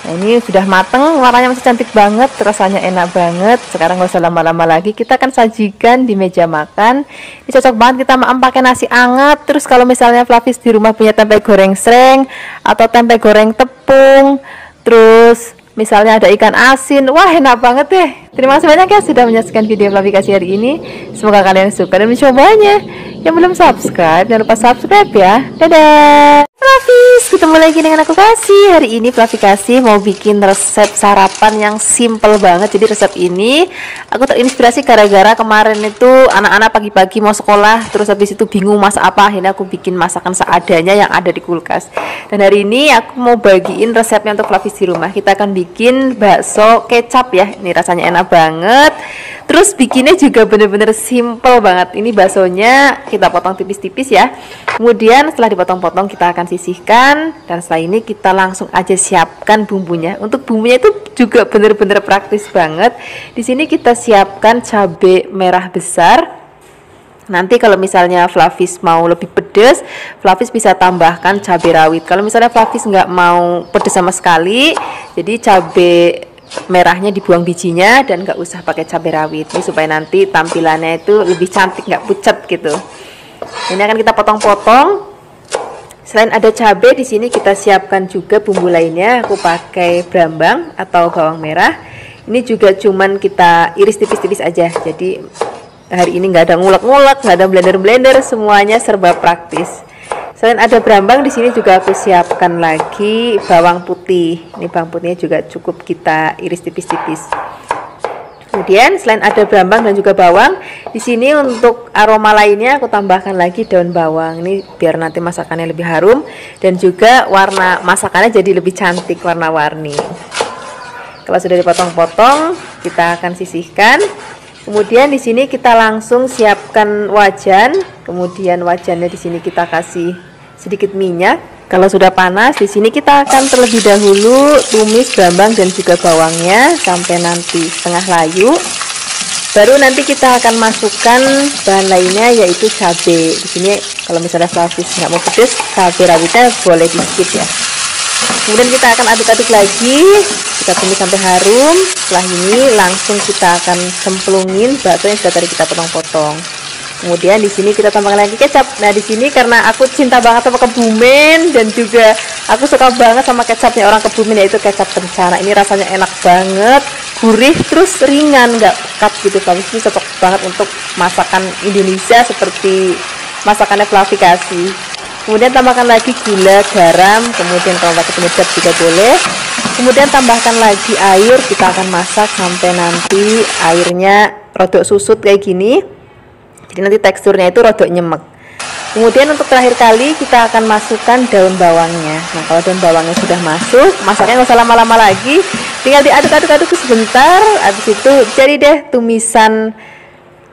Nah ini sudah mateng, warnanya masih cantik banget, rasanya enak banget. Sekarang nggak usah lama-lama lagi, kita akan sajikan di meja makan. Ini cocok banget kita makan pakai nasi anget. Terus kalau misalnya Flavis di rumah punya tempe goreng sreng atau tempe goreng tepung, terus misalnya ada ikan asin, wah enak banget deh. Terima kasih banyak ya sudah menyaksikan video Flavikasi hari ini. Semoga kalian suka dan mencobanya. Yang belum subscribe, jangan lupa subscribe ya. Dadah Flavis, ketemu lagi dengan aku Kasih. Hari ini Flavikasi mau bikin resep sarapan yang simple banget. Jadi resep ini aku terinspirasi gara-gara kemarin itu anak-anak pagi-pagi mau sekolah, terus habis itu bingung masak apa. Akhirnya aku bikin masakan seadanya yang ada di kulkas. Dan hari ini aku mau bagiin resepnya untuk Flavis di rumah. Kita akan bikin bakso kecap ya. Ini rasanya enak banget. Terus bikinnya juga bener-bener simple banget. Ini baksonya kita potong tipis-tipis ya. Kemudian setelah dipotong-potong kita akan sisihkan, dan setelah ini kita langsung aja siapkan bumbunya. Untuk bumbunya itu juga bener-bener praktis banget. Di sini kita siapkan cabai merah besar. Nanti kalau misalnya Flavis mau lebih pedas, Flavis bisa tambahkan cabai rawit. Kalau misalnya Flavis nggak mau pedas sama sekali, jadi cabai merahnya dibuang bijinya dan nggak usah pakai cabai rawit. Ini supaya nanti tampilannya itu lebih cantik, nggak pucat gitu. Ini akan kita potong-potong. Selain ada cabai, di sini kita siapkan juga bumbu lainnya. Aku pakai brambang atau bawang merah. Ini juga cuman kita iris tipis-tipis aja. Jadi hari ini nggak ada ngulek-ngulek, nggak ada blender-blender, semuanya serba praktis. Selain ada brambang, di sini juga aku siapkan lagi bawang putih. Ini bawang putihnya juga cukup kita iris tipis-tipis. Kemudian selain ada brambang dan juga bawang, di sini untuk aroma lainnya aku tambahkan lagi daun bawang. Ini biar nanti masakannya lebih harum dan juga warna masakannya jadi lebih cantik, warna-warni. Kalau sudah dipotong-potong, kita akan sisihkan. Kemudian di sini kita langsung siapkan wajan. Kemudian wajannya di sini kita kasih sedikit minyak. Kalau sudah panas, di sini kita akan terlebih dahulu tumis brambang dan juga bawangnya sampai nanti setengah layu. Baru nanti kita akan masukkan bahan lainnya yaitu cabai. Di sini kalau misalnya Flavis nggak mau pedas, cabai rawitnya boleh di skip ya. Kemudian kita akan aduk-aduk lagi, kita tumis sampai harum. Setelah ini langsung kita akan cemplungin bakso yang sudah tadi kita potong-potong. Kemudian di sini kita tambahkan lagi kecap. Nah di sini karena aku cinta banget sama Kebumen dan juga aku suka banget sama kecapnya orang Kebumen, yaitu kecap kencana. Ini rasanya enak banget, gurih, terus ringan, nggak pekat gitu. Flavis ini cocok banget untuk masakan Indonesia seperti masakannya Flavikasi. Kemudian tambahkan lagi gula, garam, kemudian kalau pakai penyedap juga boleh. Kemudian tambahkan lagi air, kita akan masak sampai nanti airnya rodok susut kayak gini. Jadi nanti teksturnya itu rodok nyemek. Kemudian untuk terakhir kali kita akan masukkan daun bawangnya. Nah kalau daun bawangnya sudah masuk, masaknya nggak usah lama-lama lagi, tinggal diaduk-aduk sebentar. Habis itu jadi deh tumisan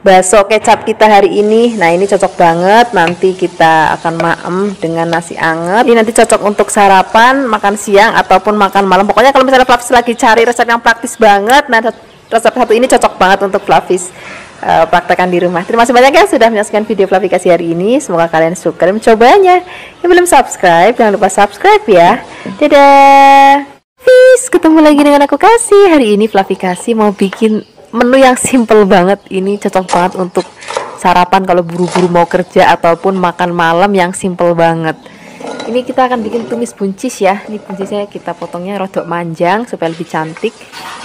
bakso kecap kita hari ini. Nah ini cocok banget, nanti kita akan maem dengan nasi anget. Ini nanti cocok untuk sarapan, makan siang ataupun makan malam. Pokoknya kalau misalnya Flavis lagi cari resep yang praktis banget, nah resep satu ini cocok banget untuk Flavis praktekkan di rumah. Terima kasih banyak ya sudah menyaksikan video Flavikasi hari ini. Semoga kalian suka dan mencobanya. Yang belum subscribe, jangan lupa subscribe ya. Dadah. Peace, ketemu lagi dengan aku Kasih. Hari ini Flavikasi mau bikin menu yang simple banget. Ini cocok banget untuk sarapan kalau buru-buru mau kerja ataupun makan malam yang simple banget. Ini kita akan bikin tumis buncis ya. Ini buncisnya kita potongnya rodok manjang supaya lebih cantik.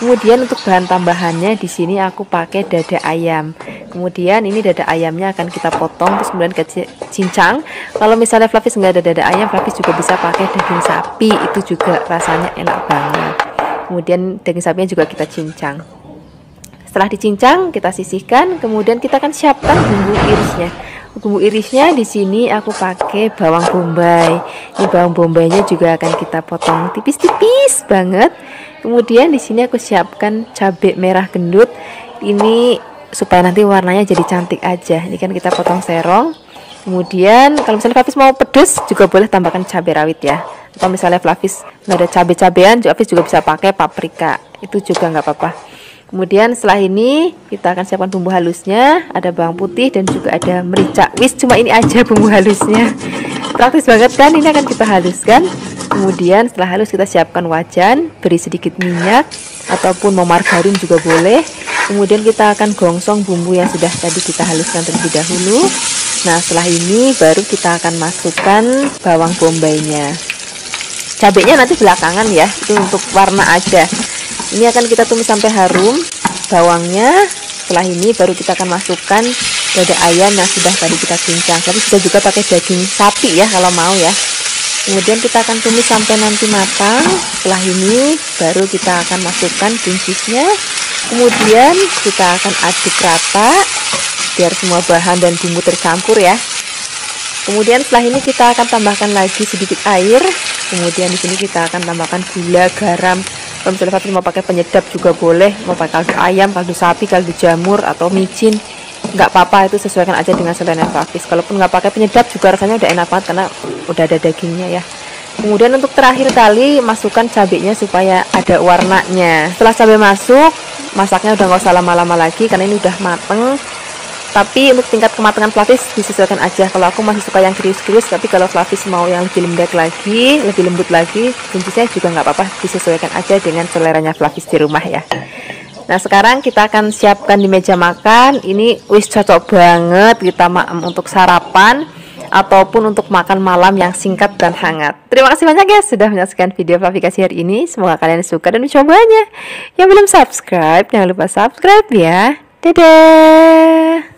Kemudian untuk bahan tambahannya di sini aku pakai dada ayam. Kemudian ini dada ayamnya akan kita potong terus kemudian kita cincang. Kalau misalnya Flavis nggak ada dada ayam, Flavis juga bisa pakai daging sapi. Itu juga rasanya enak banget. Kemudian daging sapinya juga kita cincang. Setelah dicincang, kita sisihkan. Kemudian kita akan siapkan bumbu irisnya. Bumbu irisnya di sini aku pakai bawang bombay. Ini bawang bombaynya juga akan kita potong tipis-tipis banget. Kemudian di sini aku siapkan cabai merah gendut. Ini supaya nanti warnanya jadi cantik aja. Ini kan kita potong serong. Kemudian kalau misalnya Flavis mau pedas juga boleh tambahkan cabai rawit ya. Atau misalnya Flavis nggak ada cabai-cabean, Flavis juga bisa pakai paprika. Itu juga nggak apa-apa. Kemudian setelah ini kita akan siapkan bumbu halusnya. Ada bawang putih dan juga ada merica. Wis, cuma ini aja bumbu halusnya. Praktis banget kan? Ini akan kita haluskan. Kemudian setelah halus kita siapkan wajan, beri sedikit minyak ataupun mau margarin juga boleh. Kemudian kita akan gongsong bumbu yang sudah tadi kita haluskan terlebih dahulu. Nah, setelah ini baru kita akan masukkan bawang bombaynya. Cabenya nanti belakangan ya, itu untuk warna aja. Ini akan kita tumis sampai harum bawangnya. Setelah ini baru kita akan masukkan dada ayam yang sudah tadi kita cincang. Tapi bisa juga pakai daging sapi ya kalau mau ya. Kemudian kita akan tumis sampai nanti matang. Setelah ini baru kita akan masukkan buncisnya. Kemudian kita akan aduk rata biar semua bahan dan bumbu tercampur ya. Kemudian setelah ini kita akan tambahkan lagi sedikit air. Kemudian di sini kita akan tambahkan gula, garam. Kalau misalnya Flavis mau pakai penyedap juga boleh, mau pakai kaldu ayam, kaldu sapi, kaldu jamur atau micin, nggak apa-apa, itu sesuaikan aja dengan selera Flavis. Kalaupun nggak pakai penyedap juga rasanya udah enak banget karena udah ada dagingnya ya. Kemudian untuk terakhir kali masukkan cabenya supaya ada warnanya. Setelah cabai masuk, masaknya udah nggak usah lama-lama lagi karena ini udah mateng. Tapi untuk tingkat kematangan Flavis disesuaikan aja. Kalau aku masih suka yang krius-krius, tapi kalau Flavis mau yang lebih lembek lagi, lebih lembut lagi, buncisnya juga nggak apa-apa, disesuaikan aja dengan seleranya Flavis di rumah ya. Nah, sekarang kita akan siapkan di meja makan. Ini wis cocok banget kita untuk sarapan ataupun untuk makan malam yang singkat dan hangat. Terima kasih banyak ya sudah menyaksikan video Flavikasi hari ini. Semoga kalian suka dan mencobanya. Yang belum subscribe, jangan lupa subscribe ya. Dadah.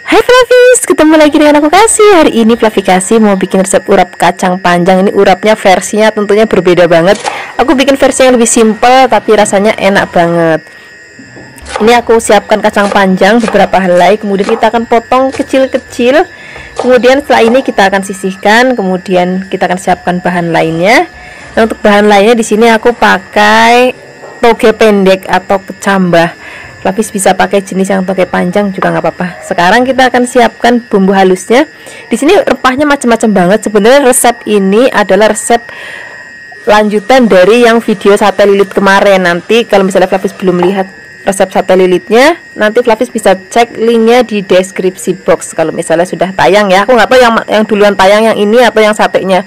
Hai Flavis, ketemu lagi dengan aku Kasih. Hari ini Flavikasi mau bikin resep urap kacang panjang. Ini urapnya versinya tentunya berbeda banget. Aku bikin versi yang lebih simple tapi rasanya enak banget. Ini aku siapkan kacang panjang beberapa helai. Kemudian kita akan potong kecil-kecil. Kemudian setelah ini kita akan sisihkan. Kemudian kita akan siapkan bahan lainnya. Nah, untuk bahan lainnya di sini aku pakai toge pendek atau kecambah. Flavis bisa pakai jenis yang toge panjang juga nggak apa-apa. Sekarang kita akan siapkan bumbu halusnya. Di sini rempahnya macam-macam banget. Sebenarnya resep ini adalah resep lanjutan dari yang video sate lilit kemarin. Nanti kalau misalnya Flavis belum lihat resep sate lilitnya, nanti Flavis bisa cek linknya di deskripsi box. Kalau misalnya sudah tayang ya, aku nggak tahu yang duluan tayang yang ini atau yang satenya.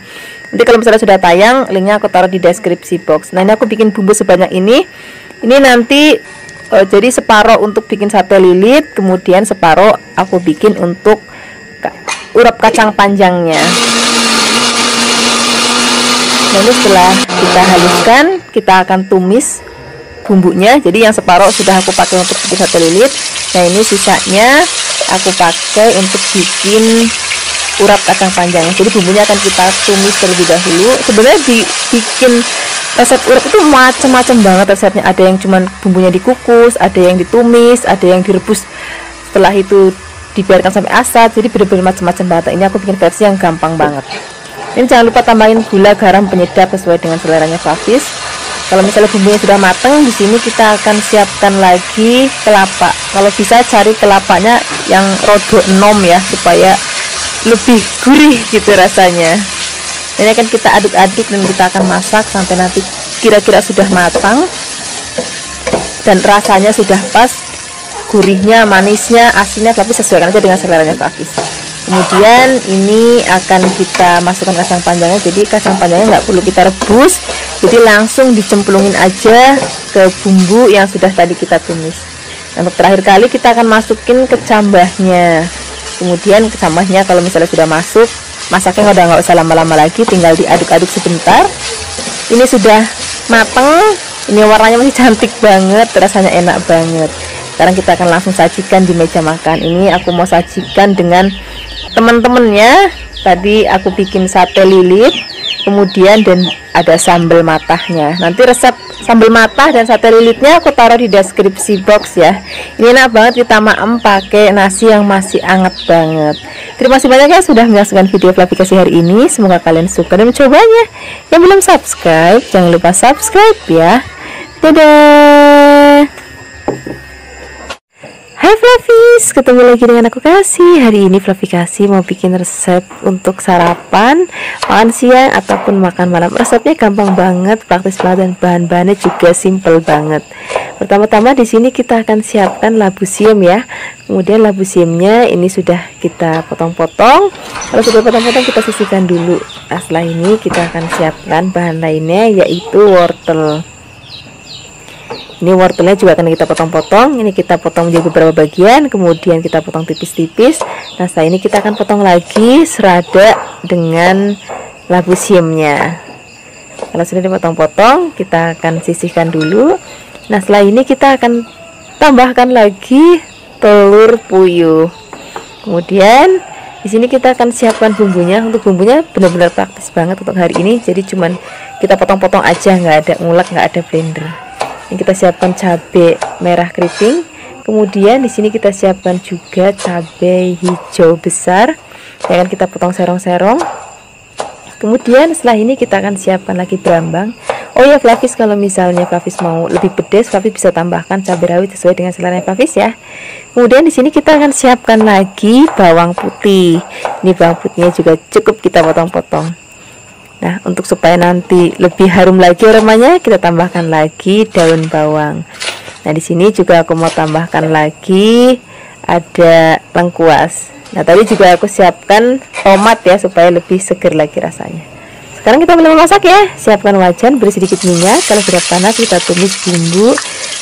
Nanti kalau misalnya sudah tayang, linknya aku taruh di deskripsi box. Nah, ini aku bikin bumbu sebanyak ini. Ini nanti jadi separuh untuk bikin sate lilit, kemudian separuh aku bikin untuk urap kacang panjangnya. Lalu setelah kita haluskan, kita akan tumis bumbunya. Jadi yang separuh sudah aku pakai untuk bikin sate lilit. Nah, ini sisanya aku pakai untuk bikin urap kacang panjang. Jadi bumbunya akan kita tumis terlebih dahulu. Sebenarnya bikin resep urap itu macam-macam banget resepnya. Ada yang cuman bumbunya dikukus, ada yang ditumis, ada yang direbus, setelah itu dibiarkan sampai asat. Jadi benar-benar macam-macam banget. Ini aku bikin versi yang gampang banget. Ini jangan lupa tambahin gula, garam, penyedap sesuai dengan seleranya Flavis. Kalau misalnya bumbunya sudah matang, di sini kita akan siapkan lagi kelapa. Kalau bisa cari kelapanya yang rodo enom ya, supaya lebih gurih gitu rasanya. Ini akan kita aduk-aduk dan kita akan masak sampai nanti kira-kira sudah matang dan rasanya sudah pas, gurihnya, manisnya, asinnya, tapi sesuaikan aja dengan seleranya Flavis. Kemudian ini akan kita masukkan kacang panjangnya. Jadi kacang panjangnya nggak perlu kita rebus, jadi langsung dicemplungin aja ke bumbu yang sudah tadi kita tumis. Untuk terakhir kali kita akan masukin kecambahnya. Kemudian kecambahnya kalau misalnya sudah masuk, masaknya udah nggak usah lama-lama lagi, tinggal diaduk-aduk sebentar. Ini sudah mateng, ini warnanya masih cantik banget, rasanya enak banget. Sekarang kita akan langsung sajikan di meja makan. Ini aku mau sajikan dengan teman-temannya. Tadi aku bikin sate lilit, kemudian dan ada sambal matahnya. Nanti resep sambal matah dan sate lilitnya aku taruh di deskripsi box ya. Ini enak banget kita maem pakai nasi yang masih anget banget. Terima kasih banyak ya sudah menyaksikan video Fluffy Kasih hari ini. Semoga kalian suka dan mencobanya. Yang belum subscribe, jangan lupa subscribe ya. Dadah. Hai Fluffies, ketemu lagi dengan aku Kasih. Hari ini Fluffy Kasih mau bikin resep untuk sarapan, makan siang ataupun makan malam. Resepnya gampang banget, praktis banget, dan bahan-bahannya juga simple banget. Pertama-tama di sini kita akan siapkan labu siam ya. Kemudian labu siamnya ini sudah kita potong-potong. Kalau sudah potong-potong kita sisihkan dulu. Nah, setelah ini kita akan siapkan bahan lainnya, yaitu wortel. Ini wortelnya juga akan kita potong-potong. Ini kita potong menjadi beberapa bagian, kemudian kita potong tipis-tipis. Nah, setelah ini kita akan potong lagi serada dengan labu siamnya. Kalau sudah dipotong-potong, kita akan sisihkan dulu. Nah, setelah ini kita akan tambahkan lagi telur puyuh. Kemudian di sini kita akan siapkan bumbunya. Untuk bumbunya benar-benar praktis banget untuk hari ini. Jadi cuman kita potong-potong aja, nggak ada ngulek, nggak ada blender. Ini kita siapkan cabai merah keriting. Kemudian di sini kita siapkan juga cabai hijau besar yang akan kita potong serong-serong. Kemudian setelah ini kita akan siapkan lagi berambang. Oh ya Fluffies, kalau misalnya Fluffies mau lebih pedas, Fluffies bisa tambahkan cabai rawit sesuai dengan selera Fluffies ya. Kemudian di sini kita akan siapkan lagi bawang putih. Ini bawang putihnya juga cukup kita potong-potong. Nah, untuk supaya nanti lebih harum lagi aromanya, kita tambahkan lagi daun bawang. Nah, di sini juga aku mau tambahkan lagi ada lengkuas. Nah, tadi juga aku siapkan tomat ya supaya lebih seger lagi rasanya. Sekarang kita mulai memasak ya. Siapkan wajan, beri sedikit minyak. Kalau sudah panas, kita tumis bumbu.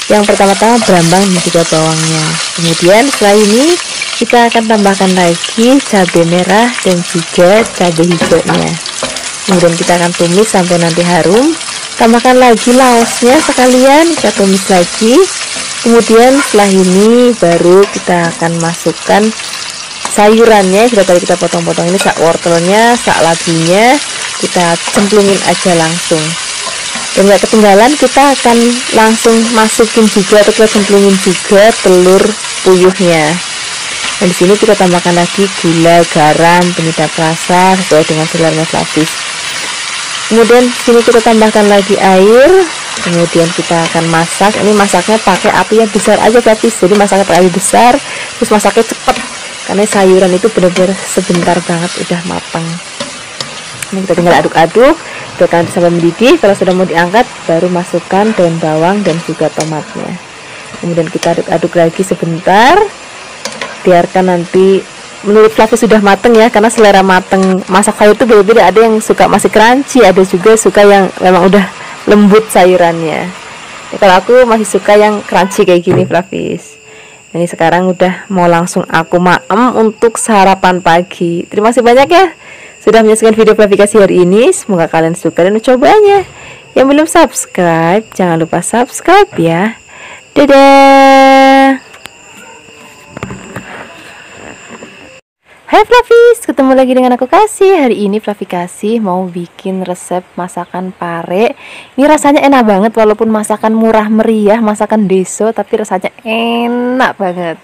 Yang pertama-tama berambang dan juga bawangnya. Kemudian setelah ini kita akan tambahkan lagi cabai merah dan juga cabai hijaunya. Kemudian kita akan tumis sampai nanti harum. Tambahkan lagi laosnya sekalian, kita tumis lagi. Kemudian setelah ini baru kita akan masukkan sayurannya. Sudah tadi kita potong-potong, ini sak wortelnya, sak labunya, kita cemplungin aja langsung. Dan gak ketinggalan, kita akan langsung masukin juga atau kita cemplungin juga telur puyuhnya. Dan di sini kita tambahkan lagi gula, garam, penyedap rasa sesuai dengan selera Fluffies. Kemudian sini kita tambahkan lagi air. Kemudian kita akan masak. Ini masaknya pakai api yang besar aja Fluffies. Jadi masaknya pakai api besar, terus masaknya cepet karena sayuran itu benar-benar sebentar banget udah matang. Ini kita tinggal aduk-aduk, biarkan sampai mendidih. Kalau sudah mau diangkat, baru masukkan daun bawang dan juga tomatnya. Kemudian kita aduk-aduk lagi sebentar. Biarkan nanti menurut Fluffies sudah mateng ya, karena selera mateng masak sayur itu beda-beda. Ada yang suka masih crunchy, ada juga suka yang memang udah lembut sayurannya. Ya, kalau aku masih suka yang crunchy kayak gini Fluffies. Ini sekarang udah mau langsung aku maem untuk sarapan pagi. Terima kasih banyak ya sudah menyaksikan video Fluffy Kasih hari ini. Semoga kalian suka dan mencobanya. Yang belum subscribe, jangan lupa subscribe ya. Dadah. Hai Fluffies, ketemu lagi dengan aku Kasih. Hari ini Fluffy Kasih mau bikin resep masakan pare. Ini rasanya enak banget, walaupun masakan murah meriah, masakan deso, tapi rasanya enak banget.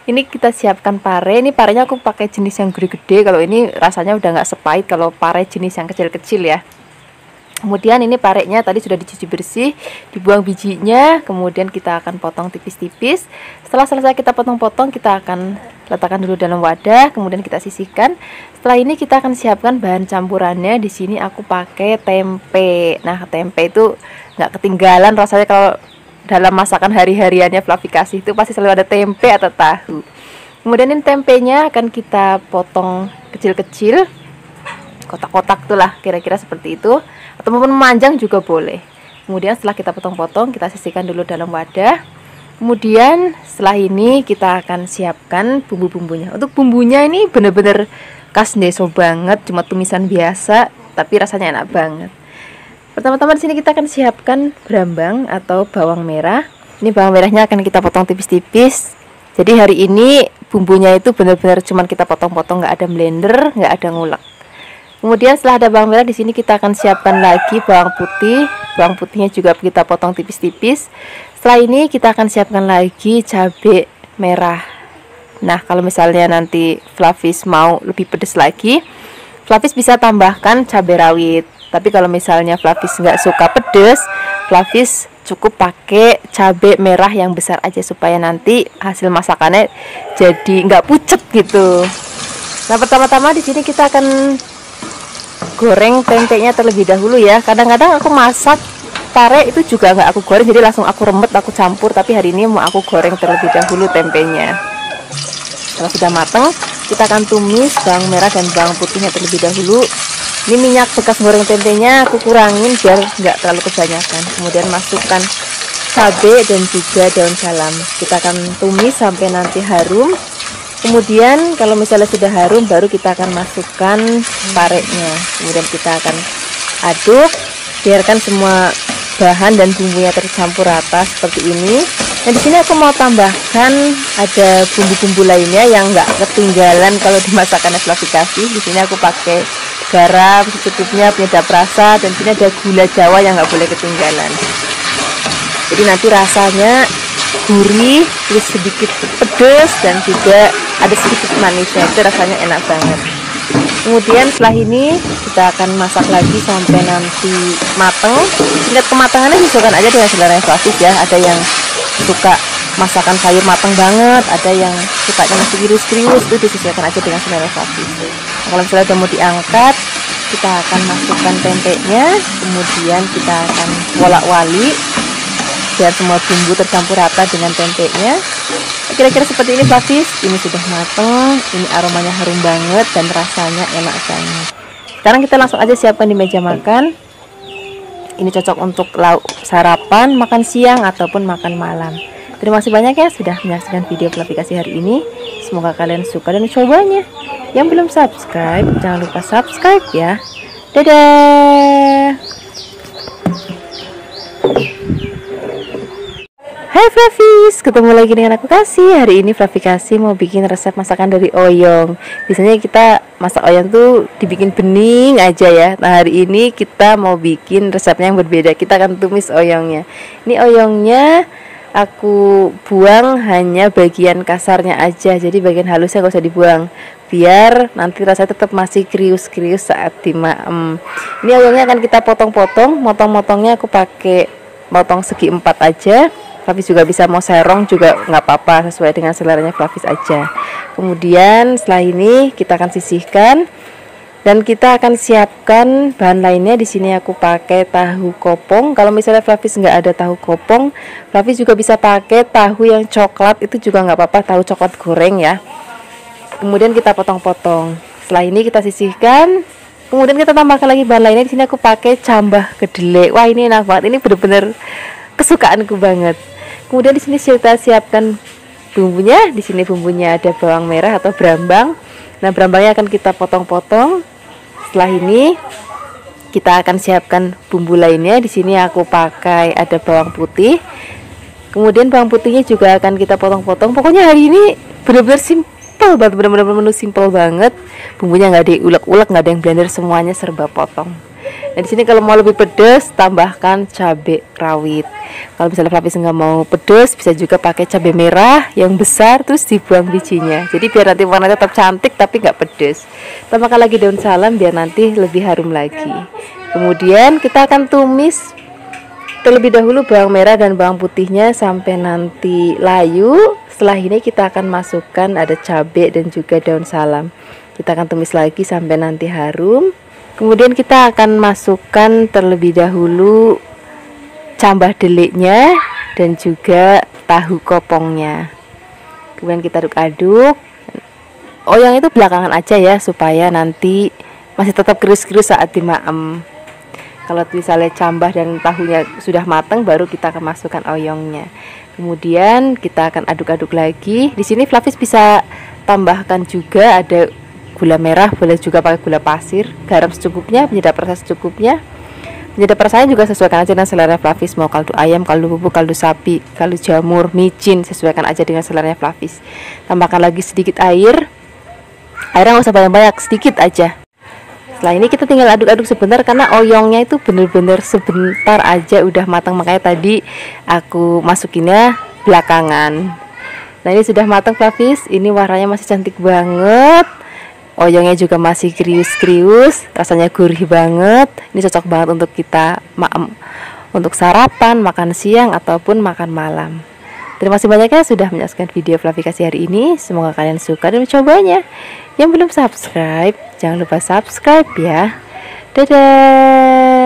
Ini kita siapkan pare. Ini parenya aku pakai jenis yang gede-gede. Kalau ini rasanya udah nggak sepahit kalau pare jenis yang kecil-kecil ya. Kemudian ini parenya tadi sudah dicuci bersih, dibuang bijinya. Kemudian kita akan potong tipis-tipis. Setelah selesai kita potong-potong, kita akan letakkan dulu dalam wadah. Kemudian kita sisihkan. Setelah ini kita akan siapkan bahan campurannya. Di sini aku pakai tempe. Nah, tempe itu nggak ketinggalan rasanya kalau dalam masakan hari-hariannya Fluffy Kasih itu pasti selalu ada tempe atau tahu. Kemudian ini tempenya akan kita potong kecil-kecil, kotak-kotak tuh lah, kira-kira seperti itu, atau maupun memanjang juga boleh. Kemudian setelah kita potong-potong, kita sisihkan dulu dalam wadah. Kemudian setelah ini kita akan siapkan bumbu-bumbunya. Untuk bumbunya ini bener-bener khas deso banget, cuma tumisan biasa, tapi rasanya enak banget. Pertama-tama di sini kita akan siapkan brambang atau bawang merah. Ini bawang merahnya akan kita potong tipis-tipis. Jadi hari ini bumbunya itu benar-benar cuman kita potong-potong, nggak ada blender, nggak ada ngulek. Kemudian setelah ada bawang merah, di sini kita akan siapkan lagi bawang putih. Bawang putihnya juga kita potong tipis-tipis. Setelah ini kita akan siapkan lagi cabai merah. Nah, kalau misalnya nanti Flavis mau lebih pedas lagi, Flavis bisa tambahkan cabai rawit. Tapi kalau misalnya Flavis nggak suka pedas, Flavis cukup pakai cabai merah yang besar aja supaya nanti hasil masakannya jadi nggak pucet gitu. Nah, pertama-tama di sini kita akan goreng tempenya terlebih dahulu ya. Kadang-kadang aku masak pare itu juga nggak aku goreng, jadi langsung aku remet, aku campur. Tapi hari ini mau aku goreng terlebih dahulu tempenya. Kalau sudah matang, kita akan tumis bawang merah dan bawang putihnya terlebih dahulu. Ini minyak bekas goreng tempenya aku kurangin biar nggak terlalu kebanyakan. Kemudian masukkan cabai dan juga daun salam. Kita akan tumis sampai nanti harum. Kemudian kalau misalnya sudah harum, baru kita akan masukkan parenya. Kemudian kita akan aduk, biarkan semua bahan dan bumbunya tercampur rata seperti ini. Nah, di sini aku mau tambahkan ada bumbu-bumbu lainnya yang nggak ketinggalan kalau dimasakan Flavikasi. Di sini aku pakai garam secukupnya, penyedap rasa, dan di sini ada gula Jawa yang nggak boleh ketinggalan. Jadi nanti rasanya gurih, terus sedikit pedas dan juga ada sedikit manisnya, itu rasanya enak banget. Kemudian setelah ini kita akan masak lagi sampai nanti mateng. Tingkat kematangannya disesuaikan aja dengan selera Flavis ya. Ada yang suka masakan sayur mateng banget, ada yang sukanya masih krius-krius, itu disesuaikan aja dengan selera Flavis. Nah, kalau misalnya udah mau diangkat, kita akan masukkan tempenya, kemudian kita akan wolak-walik biar semua bumbu tercampur rata dengan tempenya. Kira-kira seperti ini Flavis. Ini sudah mateng, ini aromanya harum banget dan rasanya enak banget. Sekarang kita langsung aja siapkan di meja makan. Ini cocok untuk lauk sarapan, makan siang ataupun makan malam. Terima kasih banyak ya sudah menyaksikan video Flavikasi hari ini. Semoga kalian suka dan cobanya. Yang belum subscribe, jangan lupa subscribe ya. Dadah. Hai Flavis, ketemu lagi dengan aku Kasih. Hari ini Flavikasi mau bikin resep masakan dari oyong. Biasanya kita masak oyong tuh dibikin bening aja ya. Nah, hari ini kita mau bikin resepnya yang berbeda. Kita akan tumis oyongnya. Ini oyongnya aku buang hanya bagian kasarnya aja. Jadi bagian halusnya gak usah dibuang, biar nanti rasanya tetap masih krius-krius saat dimaem. Ini oyongnya akan kita potong-potong. Motong-motongnya aku pakai motong segi 4 aja. Flavis juga bisa mau serong juga nggak apa-apa, sesuai dengan seleranya Flavis aja. Kemudian setelah ini kita akan sisihkan dan kita akan siapkan bahan lainnya. Di sini aku pakai tahu kopong. Kalau misalnya Flavis nggak ada tahu kopong, Flavis juga bisa pakai tahu yang coklat, itu juga nggak apa-apa, tahu coklat goreng ya. Kemudian kita potong-potong. Setelah ini kita sisihkan. Kemudian kita tambahkan lagi bahan lainnya. Di sini aku pakai cambah kedelai. Wah, ini enak banget. Ini bener-bener kesukaanku banget. Kemudian di sini kita siapkan bumbunya. Di sini bumbunya ada bawang merah atau brambang. Nah, brambangnya akan kita potong-potong. Setelah ini kita akan siapkan bumbu lainnya. Di sini aku pakai ada bawang putih. Kemudian bawang putihnya juga akan kita potong-potong. Pokoknya hari ini benar-benar simpel banget, benar-benar menu simpel banget. Bumbunya nggak diulek-ulek, nggak ada yang blender, semuanya serba potong. Nah, di sini kalau mau lebih pedas tambahkan cabai rawit. Kalau misalnya Flavis nggak mau pedas, bisa juga pakai cabai merah yang besar terus dibuang bijinya. Jadi biar nanti warnanya tetap cantik tapi nggak pedas. Tambahkan lagi daun salam biar nanti lebih harum lagi. Kemudian kita akan tumis terlebih dahulu bawang merah dan bawang putihnya sampai nanti layu. Setelah ini kita akan masukkan ada cabai dan juga daun salam. Kita akan tumis lagi sampai nanti harum. Kemudian kita akan masukkan terlebih dahulu cambah deliknya dan juga tahu kopongnya. Kemudian kita aduk-aduk oyong itu belakangan aja ya, supaya nanti masih tetap krius-krius saat dimaem. Kalau misalnya cambah dan tahunya sudah matang, baru kita akan masukkan oyongnya. Kemudian kita akan aduk-aduk lagi. Di sini Flavis bisa tambahkan juga ada gula merah, boleh juga pakai gula pasir, garam secukupnya, penyedap rasa secukupnya. Penyedap rasanya juga sesuaikan aja dengan selera Flavis, mau kaldu ayam, kaldu bubuk, kaldu sapi, kaldu jamur, micin, sesuaikan aja dengan selera Flavis. Tambahkan lagi sedikit air. Airnya nggak usah banyak-banyak, sedikit aja. Setelah ini kita tinggal aduk-aduk sebentar, karena oyongnya itu bener-bener sebentar aja udah matang, makanya tadi aku masukinnya belakangan. Nah ini sudah matang Flavis, ini warnanya masih cantik banget, oyongnya juga masih krius-krius, rasanya gurih banget. Ini cocok banget untuk kita untuk sarapan, makan siang ataupun makan malam. Terima kasih banyak ya sudah menyaksikan video Flavikasi hari ini. Semoga kalian suka dan mencobanya. Yang belum subscribe, jangan lupa subscribe ya. Dadah.